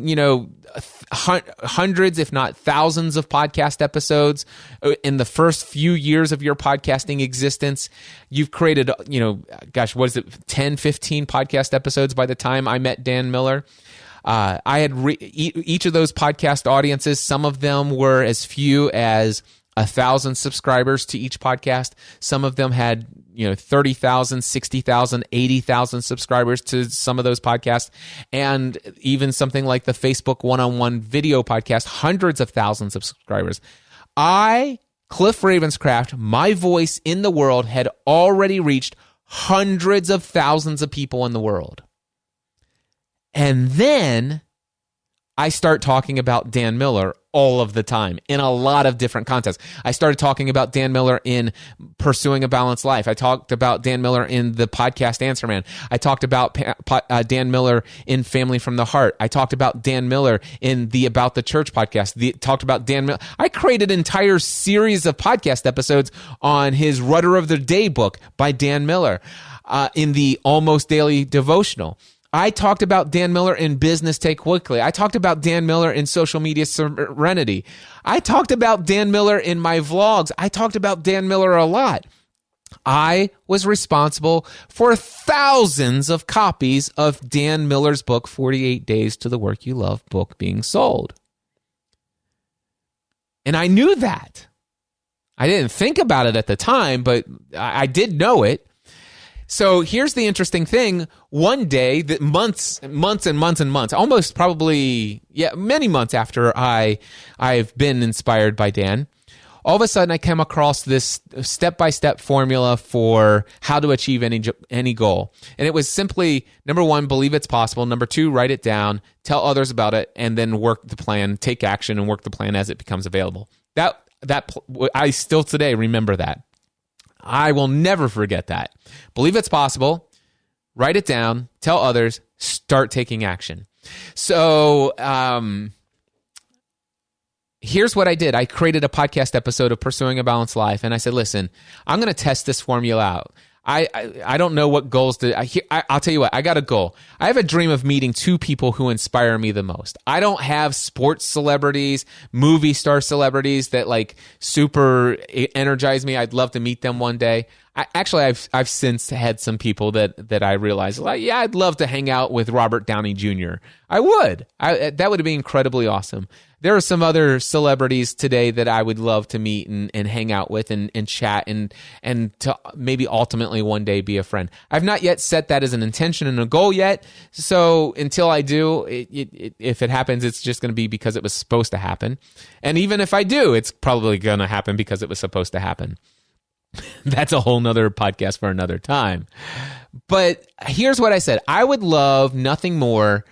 [SPEAKER 6] hundreds, if not thousands of podcast episodes in the first few years of your podcasting existence, you've created, 10, 15 podcast episodes by the time I met Dan Miller. I had each of those podcast audiences. Some of them were as few as 1,000 subscribers to each podcast. Some of them had 30,000, 60,000, 80,000 subscribers to some of those podcasts. And even something like the Facebook One-on-One video podcast, hundreds of thousands of subscribers. Cliff Ravenscraft, my voice in the world had already reached hundreds of thousands of people in the world. And then I start talking about Dan Miller all of the time in a lot of different contexts. I started talking about Dan Miller in Pursuing a Balanced Life. I talked about Dan Miller in the podcast Answer Man. I talked about Dan Miller in Family from the Heart. I talked about Dan Miller in the About the Church podcast. Talked about Dan Miller. I created an entire series of podcast episodes on his Rudder of the Day book by Dan Miller in the Almost Daily Devotional. I talked about Dan Miller in Business Take Weekly. I talked about Dan Miller in Social Media Serenity. I talked about Dan Miller in my vlogs. I talked about Dan Miller a lot. I was responsible for thousands of copies of Dan Miller's book, 48 Days to the Work You Love book, being sold. And I knew that. I didn't think about it at the time, but I did know it. So here's the interesting thing. One day, months, almost probably, many months after I've been inspired by Dan, all of a sudden I came across this step-by-step formula for how to achieve any goal. And it was simply, number one, believe it's possible. Number two, write it down, tell others about it, and then work the plan, take action, and work the plan as it becomes available. That I still today remember that. I will never forget that. Believe it's possible, write it down, tell others, start taking action. So here's what I did. I created a podcast episode of Pursuing a Balanced Life, and I said, listen, I'm going to test this formula out. I don't know what goals I'll tell you what, I got a goal. I have a dream of meeting two people who inspire me the most. I don't have sports celebrities, movie star celebrities that like super energize me. I'd love to meet them one day. I've since had some people that I realized, like, yeah, I'd love to hang out with Robert Downey Jr. I would. That would be incredibly awesome. There are some other celebrities today that I would love to meet and hang out with and chat and to maybe ultimately one day be a friend. I've not yet set that as an intention and a goal yet. So until I do, if it happens, it's just going to be because it was supposed to happen. And even if I do, it's probably going to happen because it was supposed to happen. That's a whole nother podcast for another time. But here's what I said. I would love nothing more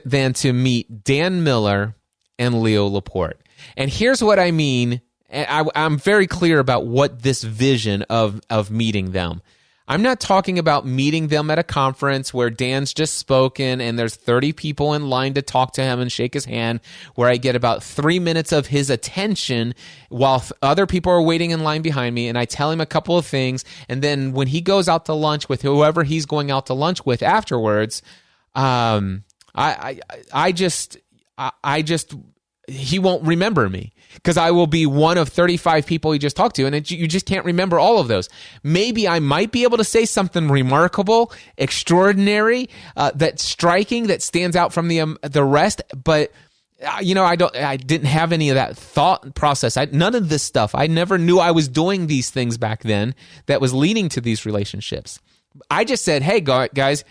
[SPEAKER 6] than to meet Dan Miller and Leo Laporte. And here's what I mean. I'm very clear about what this vision of meeting them. I'm not talking about meeting them at a conference where Dan's just spoken and there's 30 people in line to talk to him and shake his hand, where I get about 3 minutes of his attention while other people are waiting in line behind me, and I tell him a couple of things, and then when he goes out to lunch with whoever he's going out to lunch with afterwards, he won't remember me because I will be one of 35 people he just talked to, and you just can't remember all of those. Maybe I might be able to say something remarkable, extraordinary, that's striking, that stands out from the rest, but I didn't have any of that thought process. None of this stuff. I never knew I was doing these things back then that was leading to these relationships. I just said, hey, guys,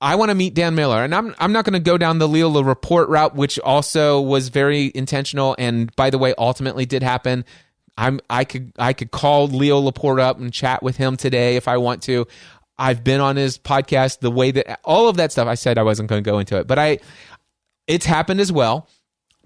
[SPEAKER 6] I want to meet Dan Miller, and I'm not going to go down the Leo Laporte route, which also was very intentional, and by the way, ultimately did happen. I could call Leo Laporte up and chat with him today if I want to. I've been on his podcast, the way that all of that stuff. I said I wasn't going to go into it, but it's happened as well.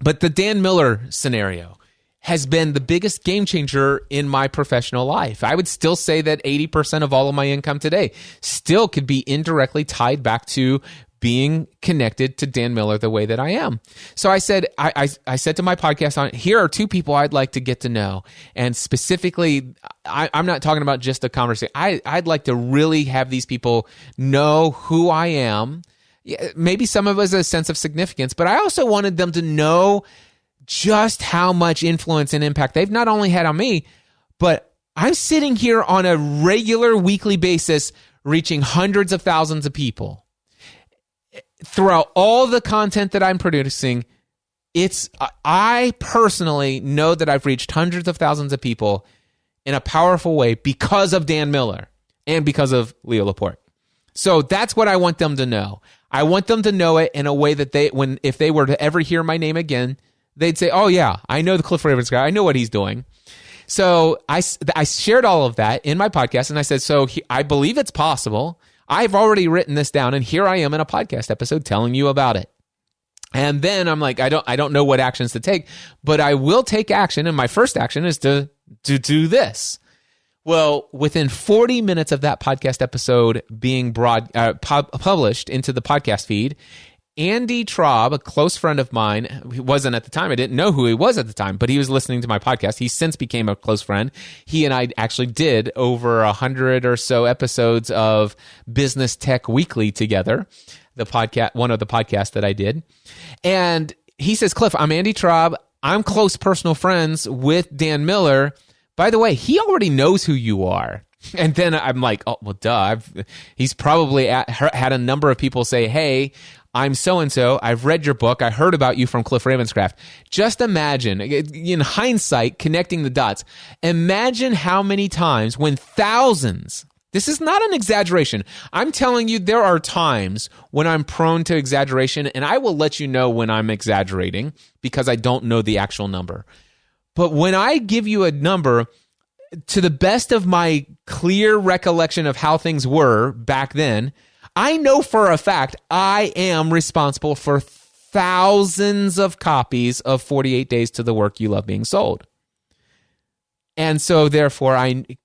[SPEAKER 6] But the Dan Miller scenario has been the biggest game changer in my professional life. I would still say that 80% of all of my income today still could be indirectly tied back to being connected to Dan Miller the way that I am. So I said, I said to my podcast on, here are two people I'd like to get to know. And specifically, I'm not talking about just a conversation. I'd like to really have these people know who I am. Yeah, maybe some of us a sense of significance, but I also wanted them to know just how much influence and impact they've not only had on me, but I'm sitting here on a regular weekly basis, reaching hundreds of thousands of people. Throughout all the content that I'm producing, I personally know that I've reached hundreds of thousands of people in a powerful way because of Dan Miller and because of Leo Laporte. So that's what I want them to know. I want them to know it in a way that if they were to ever hear my name again, they'd say, oh yeah, I know the Cliff Ravens guy. I know what he's doing. So I shared all of that in my podcast, and I said, I believe it's possible. I've already written this down, and here I am in a podcast episode telling you about it. And then I'm like, I don't know what actions to take, but I will take action, and my first action is to do this. Well, within 40 minutes of that podcast episode being published into the podcast feed, Andy Traub, a close friend of mine, he wasn't at the time, I didn't know who he was at the time, but he was listening to my podcast. He since became a close friend. He and I actually did over 100 or so episodes of Business Tech Weekly together. the podcast, one of the podcasts that I did. And he says, Cliff, I'm Andy Traub. I'm close personal friends with Dan Miller. By the way, he already knows who you are. And then I'm like, oh, well, duh. He's probably had a number of people say, hey, I'm so-and-so. I've read your book. I heard about you from Cliff Ravenscraft. Just imagine, in hindsight, connecting the dots. Imagine how many times when thousands, this is not an exaggeration. I'm telling you, there are times when I'm prone to exaggeration, and I will let you know when I'm exaggerating because I don't know the actual number. But when I give you a number, to the best of my clear recollection of how things were back then, I know for a fact I am responsible for thousands of copies of 48 Days to the Work You Love being sold. And so therefore,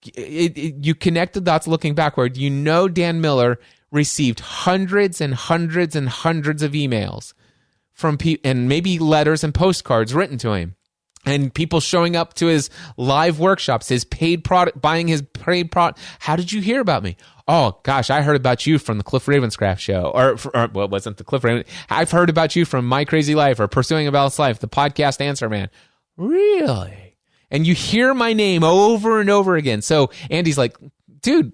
[SPEAKER 6] you connect the dots looking backward. You know Dan Miller received hundreds and hundreds and hundreds of emails from people, and maybe letters and postcards written to him. And people showing up to his live workshops, his paid product, buying his paid product. How did you hear about me? Oh, gosh, I heard about you from the Cliff Ravenscraft show. Or well, it wasn't the Cliff Ravenscraft. I've heard about you from My Crazy Life or Pursuing a Balanced Life, the podcast Answer Man. Really? And you hear my name over and over again. So Andy's like, dude,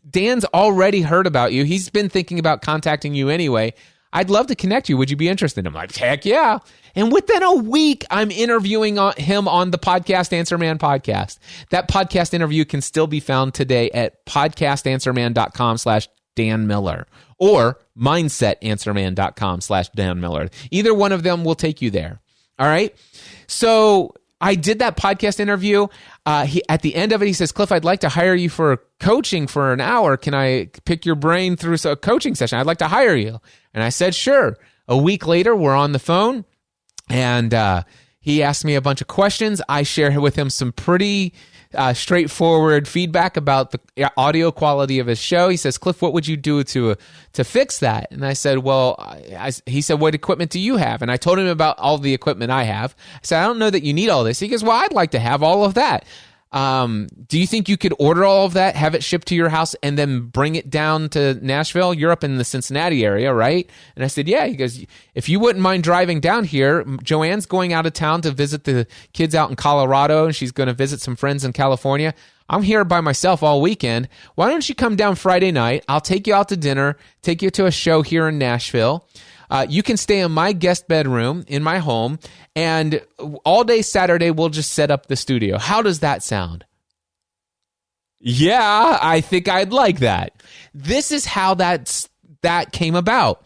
[SPEAKER 6] Dan's already heard about you. He's been thinking about contacting you anyway. I'd love to connect you. Would you be interested? I'm like, heck yeah. And within a week, I'm interviewing him on the Podcast Answer Man podcast. That podcast interview can still be found today at podcastanswerman.com/Dan Miller or mindsetanswerman.com/Dan Miller. Either one of them will take you there. All right. So I did that podcast interview. At the end of it, he says, Cliff, I'd like to hire you for coaching for an hour. Can I pick your brain through a coaching session? I'd like to hire you. And I said, sure. A week later, we're on the phone, and he asked me a bunch of questions. I share with him some pretty straightforward feedback about the audio quality of his show. He says, Cliff, what would you do to fix that? And I said, well, he said, what equipment do you have? And I told him about all the equipment I have. I said, I don't know that you need all this. He goes, well, I'd like to have all of that. Do you think you could order all of that, have it shipped to your house, and then bring it down to Nashville? You're up in the Cincinnati area, right? And I said, yeah. He goes, if you wouldn't mind driving down here, Joanne's going out of town to visit the kids out in Colorado, and she's going to visit some friends in California. I'm here by myself all weekend. Why don't you come down Friday night? I'll take you out to dinner, take you to a show here in Nashville. You can stay in my guest bedroom in my home, and all day Saturday, we'll just set up the studio. How does that sound? Yeah, I think I'd like that. This is how that came about.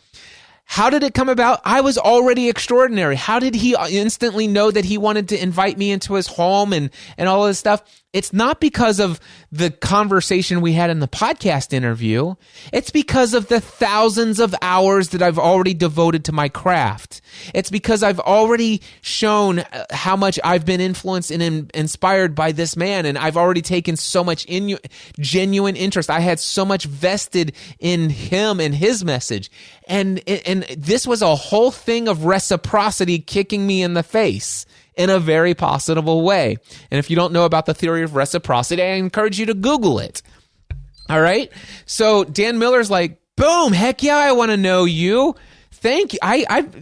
[SPEAKER 6] How did it come about? I was already extraordinary. How did he instantly know that he wanted to invite me into his home and all of this stuff? It's not because of the conversation we had in the podcast interview. It's because of the thousands of hours that I've already devoted to my craft. It's because I've already shown how much I've been influenced and inspired by this man, and I've already taken so much genuine interest. I had so much vested in him and his message. And this was a whole thing of reciprocity kicking me in the face in a very positive way. And if you don't know about the theory of reciprocity, I encourage you to Google it. All right? So Dan Miller's like, boom, heck yeah, I want to know you. Thank you.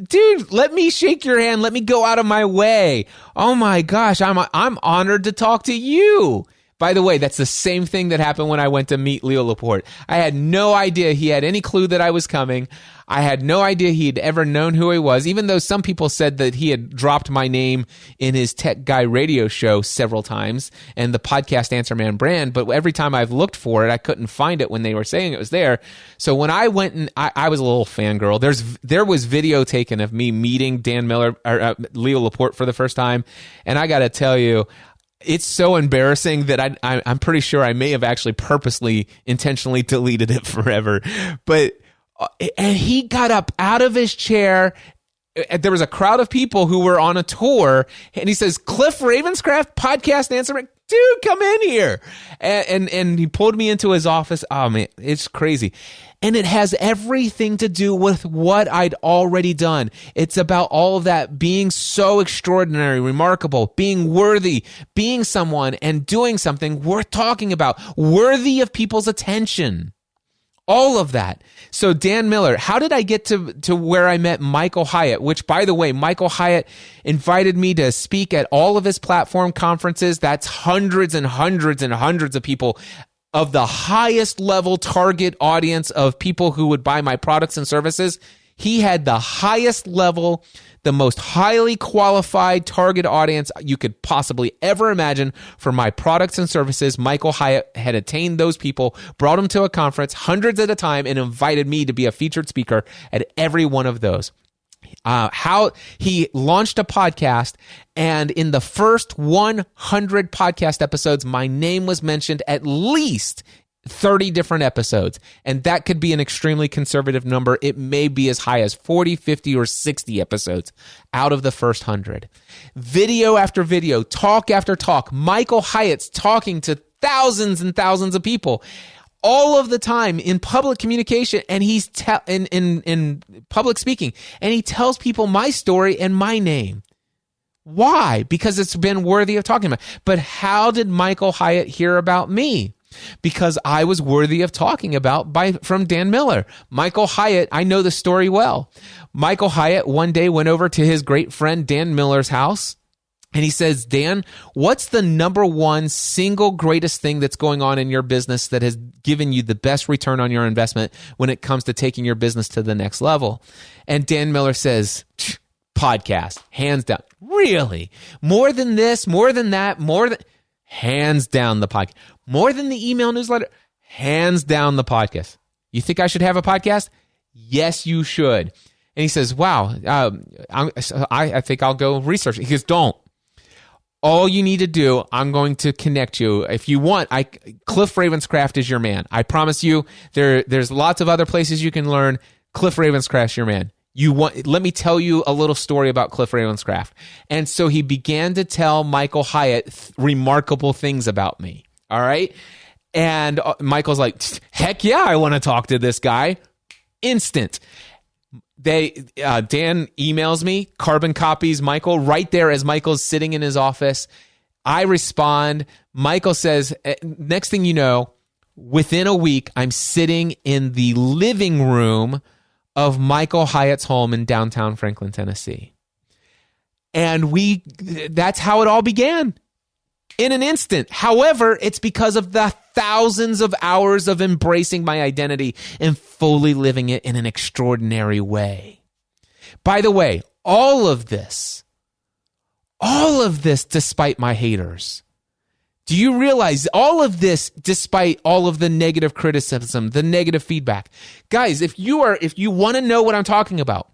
[SPEAKER 6] Dude, let me shake your hand. Let me go out of my way. Oh my gosh, I'm honored to talk to you. By the way, that's the same thing that happened when I went to meet Leo Laporte. I had no idea he had any clue that I was coming. I had no idea he'd ever known who he was, even though some people said that he had dropped my name in his Tech Guy radio show several times and the Podcast Answer Man brand. But every time I've looked for it, I couldn't find it when they were saying it was there. So when I went and I was a little fangirl, there was video taken of me meeting Dan Miller or Leo Laporte for the first time. And I got to tell you, it's so embarrassing that I'm pretty sure I may have actually purposely, intentionally deleted it forever. But and he got up out of his chair. There was a crowd of people who were on a tour, and he says, Cliff Ravenscraft, Podcast Answer Man. Dude, come in here. And he pulled me into his office. Oh, man, it's crazy. And it has everything to do with what I'd already done. It's about all of that being so extraordinary, remarkable, being worthy, being someone and doing something worth talking about, worthy of people's attention. All of that. So Dan Miller, how did I get to where I met Michael Hyatt, which, by the way, Michael Hyatt invited me to speak at all of his platform conferences. That's hundreds and hundreds and hundreds of people of the highest level target audience of people who would buy my products and services. He had the highest level, the most highly qualified target audience you could possibly ever imagine for my products and services. Michael Hyatt had attained those people, brought them to a conference, hundreds at a time, and invited me to be a featured speaker at every one of those. How he launched a podcast, and in the first 100 podcast episodes, my name was mentioned at least 30 different episodes. And that could be an extremely conservative number. It may be as high as 40, 50, or 60 episodes out of the first 100. Video after video, talk after talk. Michael Hyatt's talking to thousands and thousands of people all of the time in public communication, and he's in public speaking, and he tells people my story and my name. Why? Because it's been worthy of talking about. But how did Michael Hyatt hear about me? Because I was worthy of talking about from Dan Miller. Michael Hyatt, I know the story well. Michael Hyatt one day went over to his great friend Dan Miller's house, and he says, Dan, what's the number one single greatest thing that's going on in your business that has given you the best return on your investment when it comes to taking your business to the next level? And Dan Miller says, podcast, hands down. Really? More than this, more than that, hands down the podcast. More than the email newsletter, hands down the podcast. You think I should have a podcast? Yes, you should. And he says, wow, I think I'll go research. He goes, don't. All you need to do, I'm going to connect you. If you want, Cliff Ravenscraft is your man. I promise you, there's lots of other places you can learn. Cliff Ravenscraft's your man. Let me tell you a little story about Cliff Ravenscraft. And so he began to tell Michael Hyatt remarkable things about me. All right. And Michael's like, heck yeah, I want to talk to this guy. Instant. Dan emails me, carbon copies Michael right there as Michael's sitting in his office. I respond. Michael says, next thing you know, within a week, I'm sitting in the living room of Michael Hyatt's home in downtown Franklin, Tennessee. And that's how it all began. In an instant. However, it's because of the thousands of hours of embracing my identity and fully living it in an extraordinary way. By the way, all of this despite my haters. Do you realize all of this despite all of the negative criticism, the negative feedback? Guys, if you want to know what I'm talking about,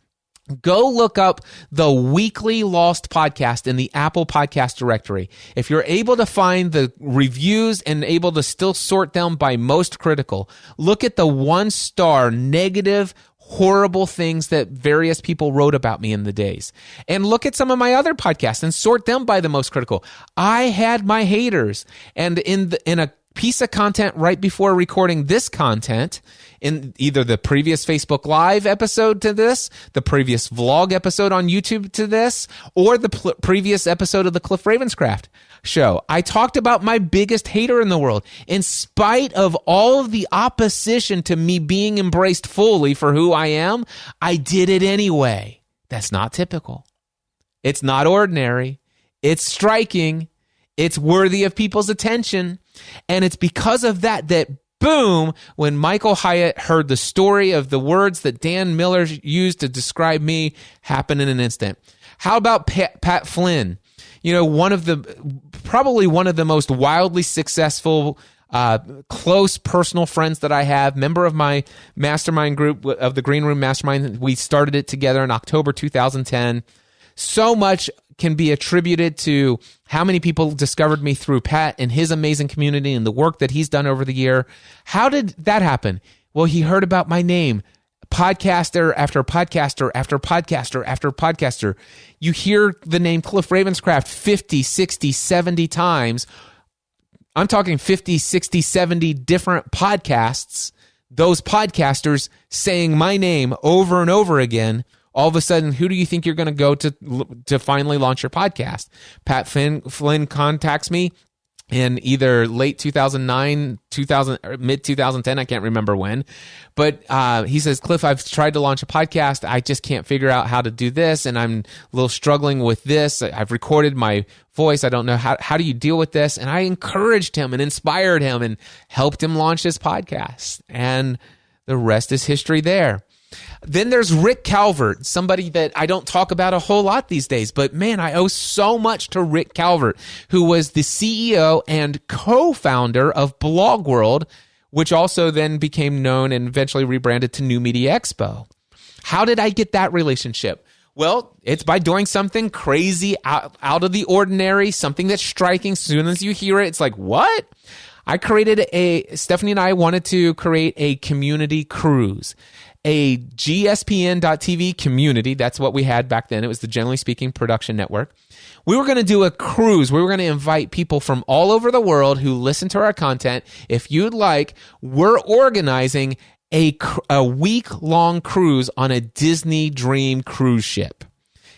[SPEAKER 6] go look up the Weekly Lost podcast in the Apple Podcast directory. If you're able to find the reviews and able to still sort them by most critical, look at the 1-star negative, horrible things that various people wrote about me in the days. And look at some of my other podcasts and sort them by the most critical. I had my haters. And in a piece of content right before recording this content, in either the previous Facebook Live episode to this, the previous vlog episode on YouTube to this, or the previous episode of the Cliff Ravenscraft show, I talked about my biggest hater in the world. In spite of all of the opposition to me being embraced fully for who I am, I did it anyway. That's not typical. It's not ordinary. It's striking. It's worthy of people's attention. And it's because of that boom, when Michael Hyatt heard the story of the words that Dan Miller used to describe me, happened in an instant. How about Pat Flynn? You know, probably one of the most wildly successful, close personal friends that I have, member of my mastermind group of the Green Room Mastermind. We started it together in October 2010. So much can be attributed to how many people discovered me through Pat and his amazing community and the work that he's done over the year. How did that happen? Well, he heard about my name, podcaster after podcaster after podcaster after podcaster. You hear the name Cliff Ravenscraft 50, 60, 70 times. I'm talking 50, 60, 70 different podcasts. Those podcasters saying my name over and over again. All of a sudden, who do you think you're going to go to finally launch your podcast? Pat Flynn contacts me in either late 2009, or mid 2010, I can't remember when. But he says, Cliff, I've tried to launch a podcast. I just can't figure out how to do this, and I'm a little struggling with this. I've recorded my voice. I don't know how do you deal with this? And I encouraged him and inspired him and helped him launch his podcast. And the rest is history there. Then there's Rick Calvert, somebody that I don't talk about a whole lot these days, but man, I owe so much to Rick Calvert, who was the CEO and co-founder of Blog World, which also then became known and eventually rebranded to New Media Expo. How did I get that relationship? Well, it's by doing something crazy, out of the ordinary, something that's striking. As soon as you hear it, it's like, what? Stephanie and I wanted to create a community cruise. A GSPN.TV community. That's what we had back then. It was the Generally Speaking Production Network. We were going to do a cruise. We were going to invite people from all over the world who listen to our content. If you'd like, we're organizing a week-long cruise on a Disney Dream cruise ship.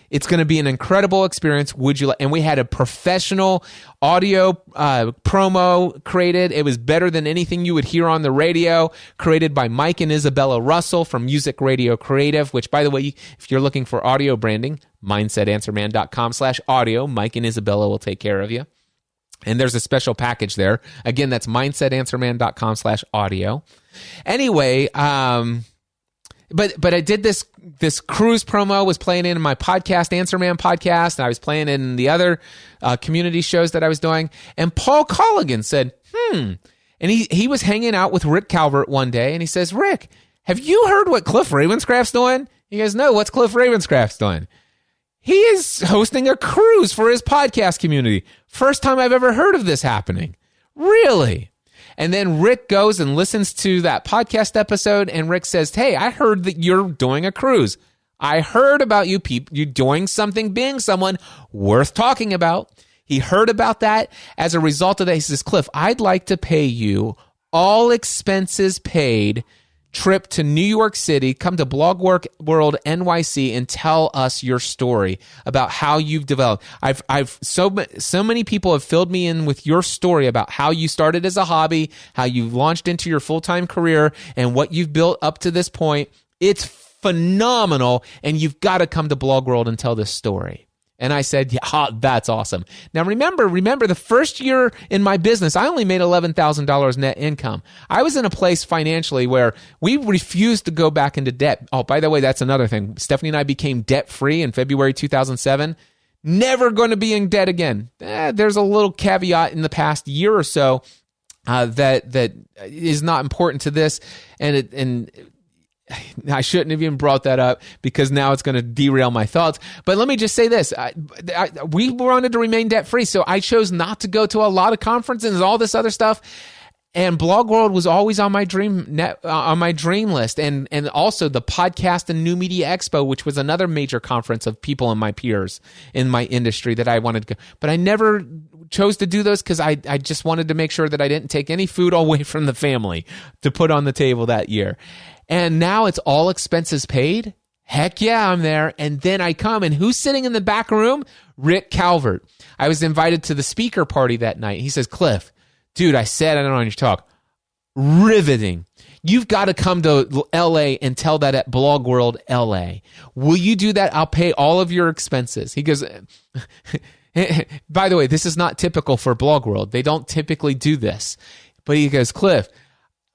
[SPEAKER 6] It's going to be an incredible experience. And we had a professional audio promo created. It was better than anything you would hear on the radio, created by Mike and Isabella Russell from Music Radio Creative, which, by the way, if you're looking for audio branding, mindsetanswerman.com/audio. Mike and Isabella will take care of you. And there's a special package there. Again, that's mindsetanswerman.com/audio. Anyway, But I did this cruise promo, was playing in my podcast, Answer Man podcast, and I was playing in the other community shows that I was doing. And Paul Colligan said, And he was hanging out with Rick Calvert one day, and he says, Rick, have you heard what Cliff Ravenscraft's doing? He goes, no, what's Cliff Ravenscraft's doing? He is hosting a cruise for his podcast community. First time I've ever heard of this happening. Really? And then Rick goes and listens to that podcast episode, and Rick says, hey, I heard that you're doing a cruise. I heard about you doing something, being someone worth talking about. He heard about that. As a result of that, he says, Cliff, I'd like to pay you all expenses paid trip to New York City, come to Blog World NYC and tell us your story about how you've developed. So many people have filled me in with your story about how you started as a hobby, how you've launched into your full-time career, and what you've built up to this point. It's phenomenal, and you've got to come to Blog World and tell this story. And I said, yeah, that's awesome. Now, remember the first year in my business, I only made $11,000 net income. I was in a place financially where we refused to go back into debt. Oh, by the way, that's another thing. Stephanie and I became debt-free in February 2007. Never going to be in debt again. There's a little caveat in the past year or so that is not important to this, and I shouldn't have even brought that up because now it's going to derail my thoughts. But let me just say this. We wanted to remain debt-free, so I chose not to go to a lot of conferences and all this other stuff. And Blog World was always on my dream list. And also the Podcast and New Media Expo, which was another major conference of people and my peers in my industry that I wanted to go. But I never chose to do those because I just wanted to make sure that I didn't take any food away from the family to put on the table that year. And now it's all expenses paid. Heck yeah, I'm there. And then I come, and who's sitting in the back room? Rick Calvert. I was invited to the speaker party that night. He says, Cliff, dude, I said I don't know your talk. Riveting. You've got to come to LA and tell that at Blog World LA. Will you do that? I'll pay all of your expenses. He goes, by the way, this is not typical for Blog World. They don't typically do this. But he goes, Cliff,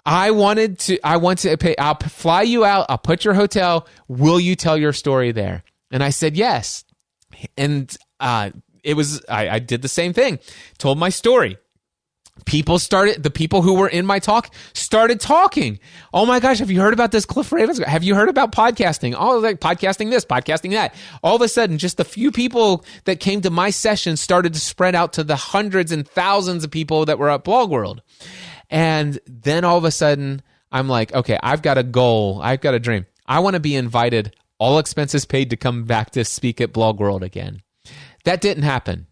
[SPEAKER 6] I want to pay, I'll fly you out, I'll put your hotel, will you tell your story there? And I said yes. And I did the same thing, told my story. The people who were in my talk started talking. Oh my gosh, have you heard about this Cliff Ravens? Have you heard about podcasting? Oh, like podcasting this, podcasting that. All of a sudden, just a few people that came to my session started to spread out to the hundreds and thousands of people that were at Blog World. And then all of a sudden, I'm like, okay, I've got a goal. I've got a dream. I want to be invited, all expenses paid, to come back to speak at Blog World again. That didn't happen.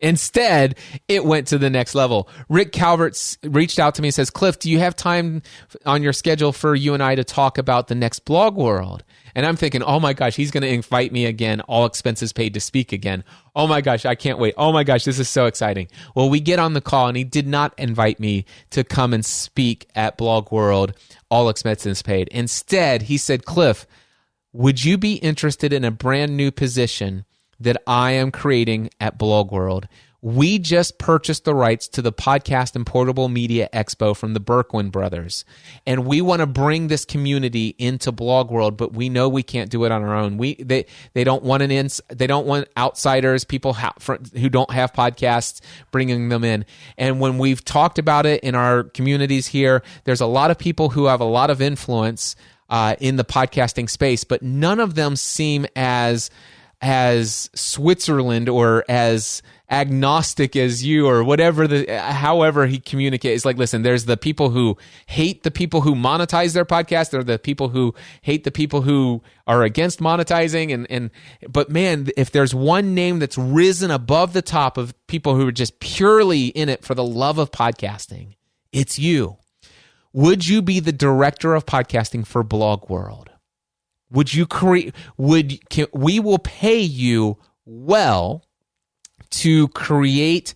[SPEAKER 6] Instead, it went to the next level. Rick Calvert reached out to me and says, Cliff, do you have time on your schedule for you and I to talk about the next Blog World? And I'm thinking, oh my gosh, he's going to invite me again, all expenses paid to speak again. Oh my gosh, I can't wait. Oh my gosh, this is so exciting. Well, we get on the call and he did not invite me to come and speak at Blog World, all expenses paid. Instead, he said, Cliff, would you be interested in a brand new position that I am creating at Blog World? We just purchased the rights to the Podcast and Portable Media Expo from the Berkwin brothers. And we want to bring this community into Blog World, but we know we can't do it on our own. They don't want they don't want outsiders, people who don't have podcasts, bringing them in. And when we've talked about it in our communities here, there's a lot of people who have a lot of influence in the podcasting space, but none of them seem as Switzerland or as agnostic as you, or however he communicates. Like, listen, there's the people who hate the people who monetize their podcast. There are the people who hate the people who are against monetizing. But man, if there's one name that's risen above the top of people who are just purely in it for the love of podcasting, it's you. Would you be the director of podcasting for Blog World? Would you we will pay you well to create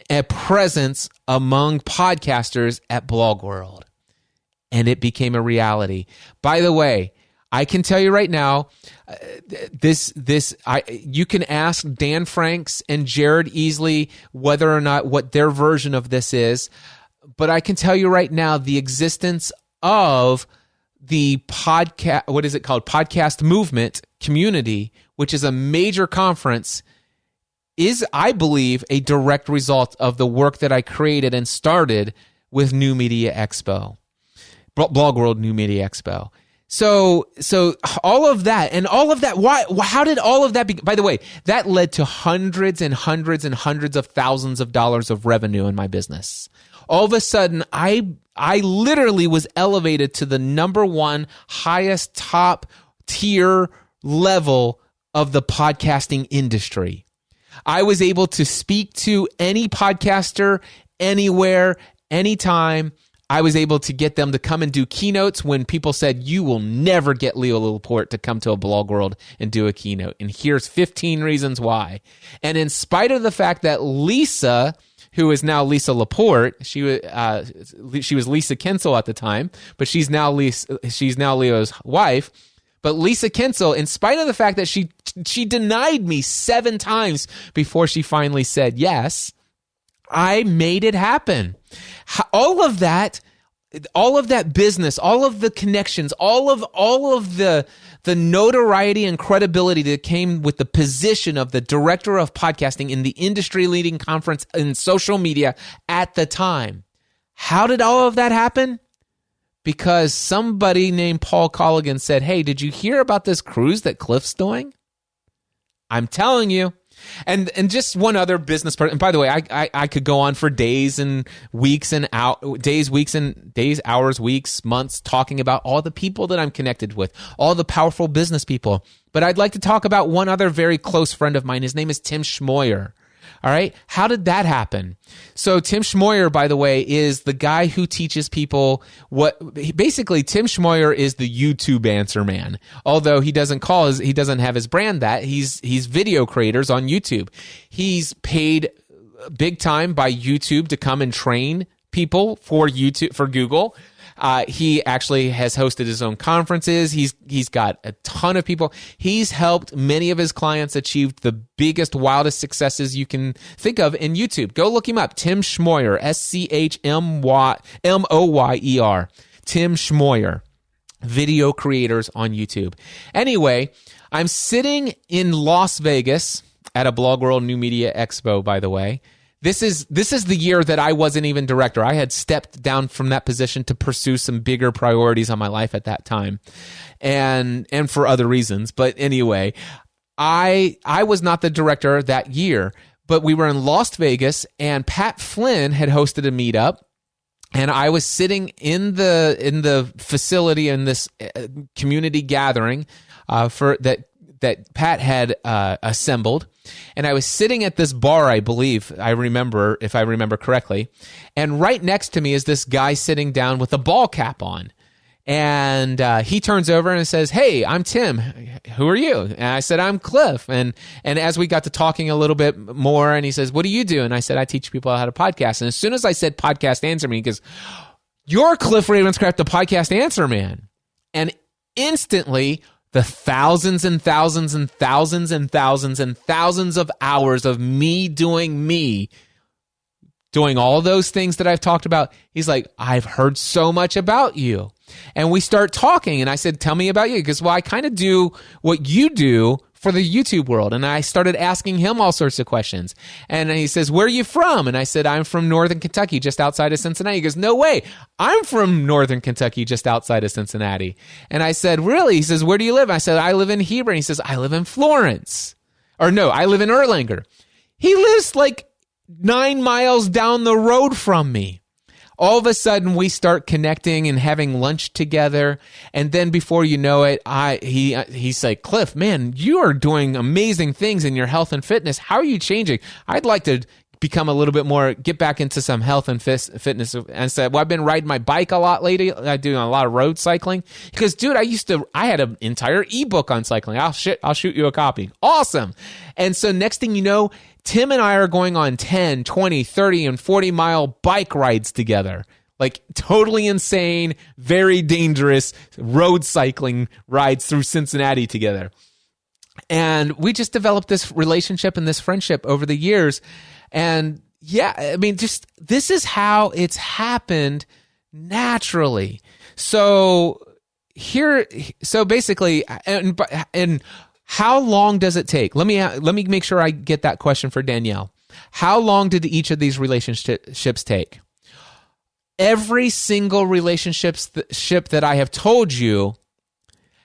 [SPEAKER 6] a presence among podcasters at Blog World. And it became a reality. By the way, I can tell you right now, you can ask Dan Franks and Jared Easley whether or not what their version of this is, but I can tell you right now, the existence of the podcast, what is it called? Podcast Movement Community, which is a major conference, is, I believe, a direct result of the work that I created and started with New Media Expo, Blog World New Media Expo. So all of that, how did all of that by the way, that led to hundreds and hundreds and hundreds of thousands of dollars of revenue in my business. All of a sudden, I literally was elevated to the number one highest top tier level of the podcasting industry. I was able to speak to any podcaster, anywhere, anytime. I was able to get them to come and do keynotes when people said, you will never get Leo Laporte to come to a Blog World and do a keynote. And here's 15 reasons why. And in spite of the fact that Lisa, who is now Lisa Laporte, she was Lisa Kensel at the time, but she's now Leo's wife. But Lisa Kensel, in spite of the fact that she denied me 7 times before she finally said yes, I made it happen. All of that business, all of the connections, all of the notoriety and credibility that came with the position of the director of podcasting in the industry-leading conference in social media at the time. How did all of that happen? Because somebody named Paul Colligan said, hey, did you hear about this cruise that Cliff's doing? I'm telling you. And just one other business part. And by the way, I could go on for days and weeks and hours, weeks, months, talking about all the people that I'm connected with, all the powerful business people. But I'd like to talk about one other very close friend of mine. His name is Tim Schmoyer. All right. How did that happen? So Tim Schmoyer, by the way, is the guy who teaches people basically Tim Schmoyer is the YouTube answer man. Although he doesn't have his brand that. He's video creators on YouTube. He's paid big time by YouTube to come and train people for Google. He actually has hosted his own conferences. He's got a ton of people. He's helped many of his clients achieve the biggest, wildest successes you can think of in YouTube. Go look him up. Tim Schmoyer, SCHMOYER. Tim Schmoyer, video creators on YouTube. Anyway, I'm sitting in Las Vegas at a Blog World New Media Expo, by the way. This is the year that I wasn't even director. I had stepped down from that position to pursue some bigger priorities on my life at that time, and for other reasons. But anyway, I was not the director that year, but we were in Las Vegas, and Pat Flynn had hosted a meetup, and I was sitting in the facility in this community gathering that that Pat had assembled. And I was sitting at this bar, I believe, if I remember correctly. And right next to me is this guy sitting down with a ball cap on. And he turns over and says, "Hey, I'm Tim. Who are you?" And I said, "I'm Cliff." And as we got to talking a little bit more, and he says, "What do you do?" And I said, "I teach people how to podcast." And as soon as I said podcast answer man, he goes, "You're Cliff Ravenscraft, the podcast answer man." And instantly, the thousands and thousands and thousands and thousands and thousands of hours of me doing all those things that I've talked about, he's like, "I've heard so much about you." And we start talking, and I said, "Tell me about you." Because, well, I kind of do what you do for the YouTube world. And I started asking him all sorts of questions. And he says, "Where are you from?" And I said, "I'm from Northern Kentucky, just outside of Cincinnati." He goes, "No way. I'm from Northern Kentucky, just outside of Cincinnati." And I said, "Really?" He says, "Where do you live?" I said, "I live in Heber." And he says, "I live in Florence." Or no, "I live in Erlanger." He lives like 9 miles down the road from me. All of a sudden, we start connecting and having lunch together, and then before you know it, he's like, "Cliff, man, you are doing amazing things in your health and fitness. How are you changing? I'd like to become a little bit more, get back into some health and fitness." And I said, "Well, I've been riding my bike a lot lately. I do a lot of road cycling." Because, dude, I had an entire ebook on cycling. I'll shoot you a copy. Awesome. And so next thing you know, Tim and I are going on 10, 20, 30, and 40-mile bike rides together. Like totally insane, very dangerous road cycling rides through Cincinnati together. And we just developed this relationship and this friendship over the years. And yeah, I mean, just this is how it's happened naturally. So basically, and how long does it take? Let me make sure I get that question for Danielle. How long did each of these relationships take? Every single relationship that I have told you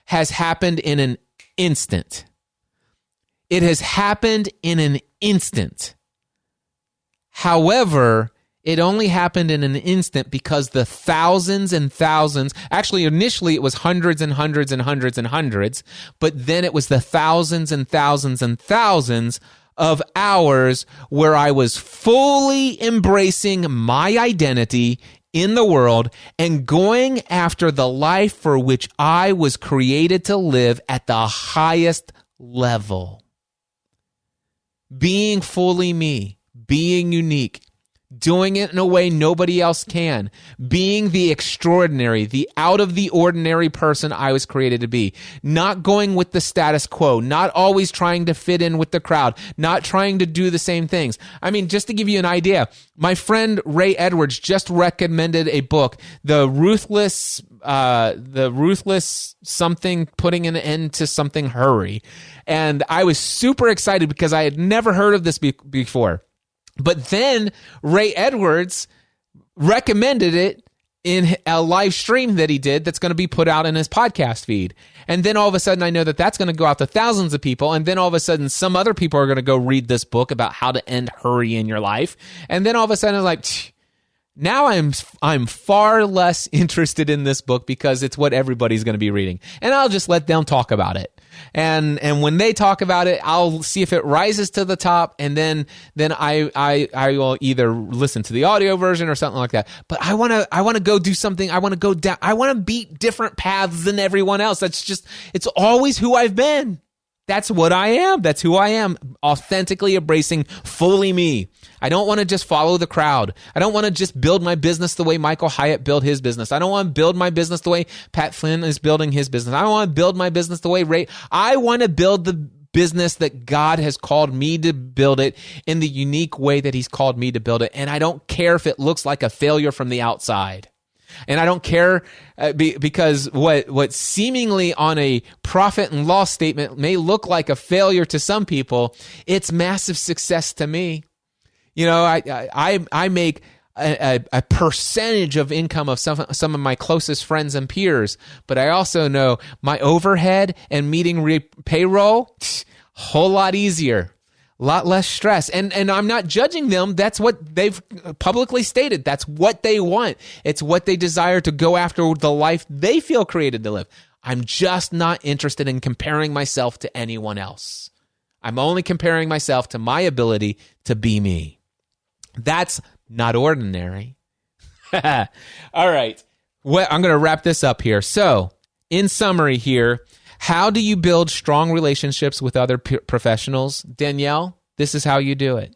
[SPEAKER 6] has happened in an instant. It has happened in an instant. However, it only happened in an instant because the thousands and thousands, actually initially it was hundreds and hundreds and hundreds and hundreds, but then it was the thousands and thousands and thousands of hours where I was fully embracing my identity in the world and going after the life for which I was created to live at the highest level. Being fully me, being unique, doing it in a way nobody else can, being the extraordinary, the out of the ordinary person I was created to be, not going with the status quo, not always trying to fit in with the crowd, not trying to do the same things. I mean, just to give you an idea, my friend Ray Edwards just recommended a book, The Ruthless something, putting an end to something hurry. And I was super excited because I had never heard of this before. But then Ray Edwards recommended it in a live stream that he did that's going to be put out in his podcast feed. And then all of a sudden I know that that's going to go out to thousands of people. And then all of a sudden some other people are going to go read this book about how to end hurry in your life. And then all of a sudden I'm like, now I'm far less interested in this book because it's what everybody's going to be reading. And I'll just let them talk about it. And when they talk about it, I'll see if it rises to the top, and then I will either listen to the audio version or something like that. But I want to go do something. I want to go down. I want to beat different paths than everyone else. It's always who I've been. That's what I am. That's who I am. Authentically embracing fully me. I don't want to just follow the crowd. I don't want to just build my business the way Michael Hyatt built his business. I don't want to build my business the way Pat Flynn is building his business. I don't want to build my business the way Ray. I want to build the business that God has called me to build it in the unique way that he's called me to build it. And I don't care if it looks like a failure from the outside. And I don't care because what seemingly on a profit and loss statement may look like a failure to some people, it's massive success to me. You know, I make a percentage of income of some of my closest friends and peers, but I also know my overhead and meeting payroll, whole lot easier. A lot less stress. And I'm not judging them. That's what they've publicly stated. That's what they want. It's what they desire to go after, the life they feel created to live. I'm just not interested in comparing myself to anyone else. I'm only comparing myself to my ability to be me. That's not ordinary. All right. Well, I'm going to wrap this up here. So, in summary here, how do you build strong relationships with other professionals? Danielle, this is how you do it.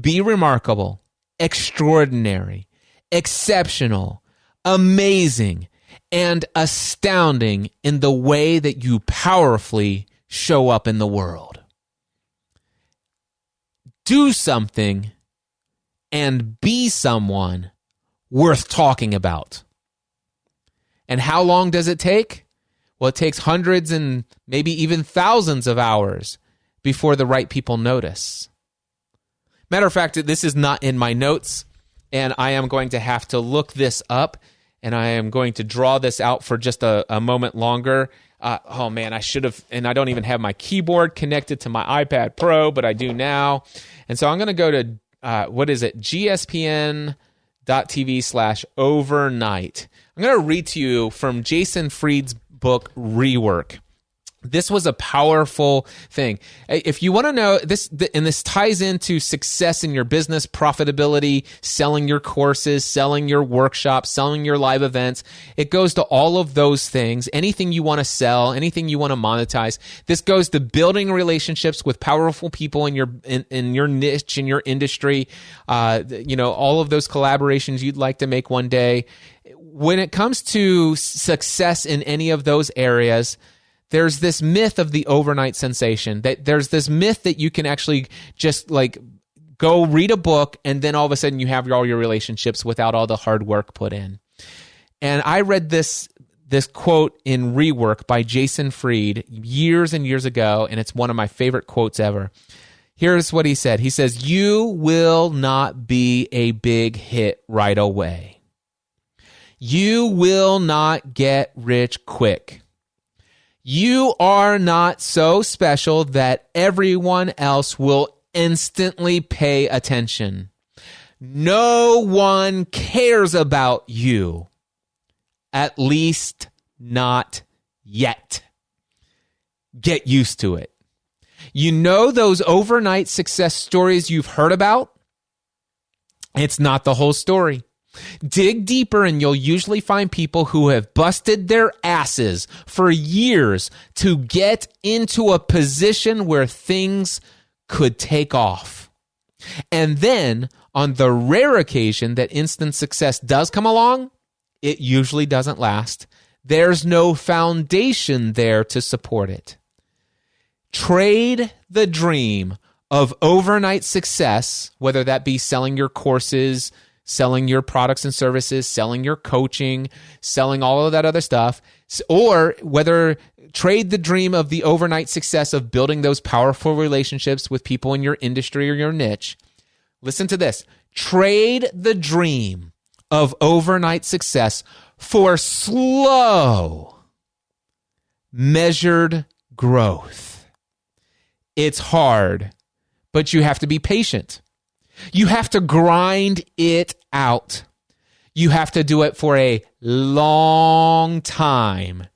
[SPEAKER 6] Be remarkable, extraordinary, exceptional, amazing, and astounding in the way that you powerfully show up in the world. Do something and be someone worth talking about. And how long does it take? Well, it takes hundreds and maybe even thousands of hours before the right people notice. Matter of fact, this is not in my notes, and I am going to have to look this up, and I am going to draw this out for just a moment longer. Oh man, I should have, and I don't even have my keyboard connected to my iPad Pro, but I do now. And so I'm going to go to, gspn.tv/overnight. I'm going to read to you from Jason Fried's book, Rework. This was a powerful thing. If you want to know this, and this ties into success in your business, profitability, selling your courses, selling your workshops, selling your live events. It goes to all of those things. Anything you want to sell, anything you want to monetize. This goes to building relationships with powerful people in your niche, in your industry. All of those collaborations you'd like to make one day. When it comes to success in any of those areas, there's this myth of the overnight sensation. That there's this myth that you can actually just like go read a book and then all of a sudden you have all your relationships without all the hard work put in. And I read this quote in Rework by Jason Fried years and years ago, and it's one of my favorite quotes ever. Here's what he said. He says, "You will not be a big hit right away. You will not get rich quick. You are not so special that everyone else will instantly pay attention. No one cares about you. At least not yet. Get used to it." You know those overnight success stories you've heard about? It's not the whole story. Dig deeper and you'll usually find people who have busted their asses for years to get into a position where things could take off. And then, on the rare occasion that instant success does come along, it usually doesn't last. There's no foundation there to support it. Trade the dream of overnight success, whether that be selling your courses, selling your products and services, selling your coaching, selling all of that other stuff, or whether trade the dream of the overnight success of building those powerful relationships with people in your industry or your niche. Listen to this. Trade the dream of overnight success for slow, measured growth. It's hard, but you have to be patient. You have to grind it out. You have to do it for a long time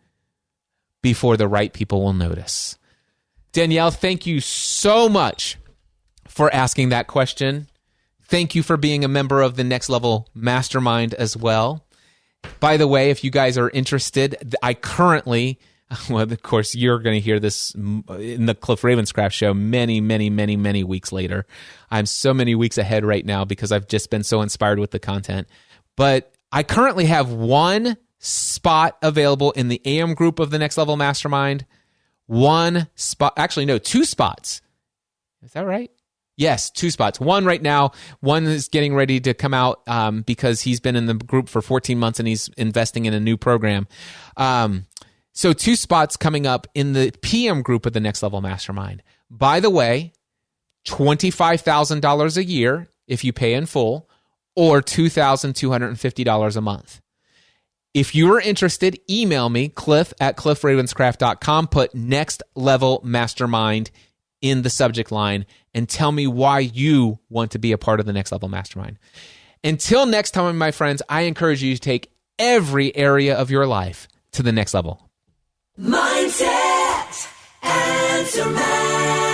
[SPEAKER 6] before the right people will notice. Danielle, thank you so much for asking that question. Thank you for being a member of the Next Level Mastermind as well. By the way, if you guys are interested, I currently, well, of course, you're going to hear this in the Cliff Ravenscraft show many, many, many, many weeks later. I'm so many weeks ahead right now because I've just been so inspired with the content. But I currently have one spot available in the AM group of the Next Level Mastermind. One spot, actually, no, 2 spots. Is that right? Yes, 2 spots. One right now. One is getting ready to come out because he's been in the group for 14 months and he's investing in a new program. So 2 spots coming up in the PM group of the Next Level Mastermind. By the way, $25,000 a year if you pay in full, or $2,250 a month. If you are interested, email me, cliff@cliffravenscraft.com, put Next Level Mastermind in the subject line, and tell me why you want to be a part of the Next Level Mastermind. Until next time, my friends, I encourage you to take every area of your life to the next level.
[SPEAKER 7] Mindset Answer Man.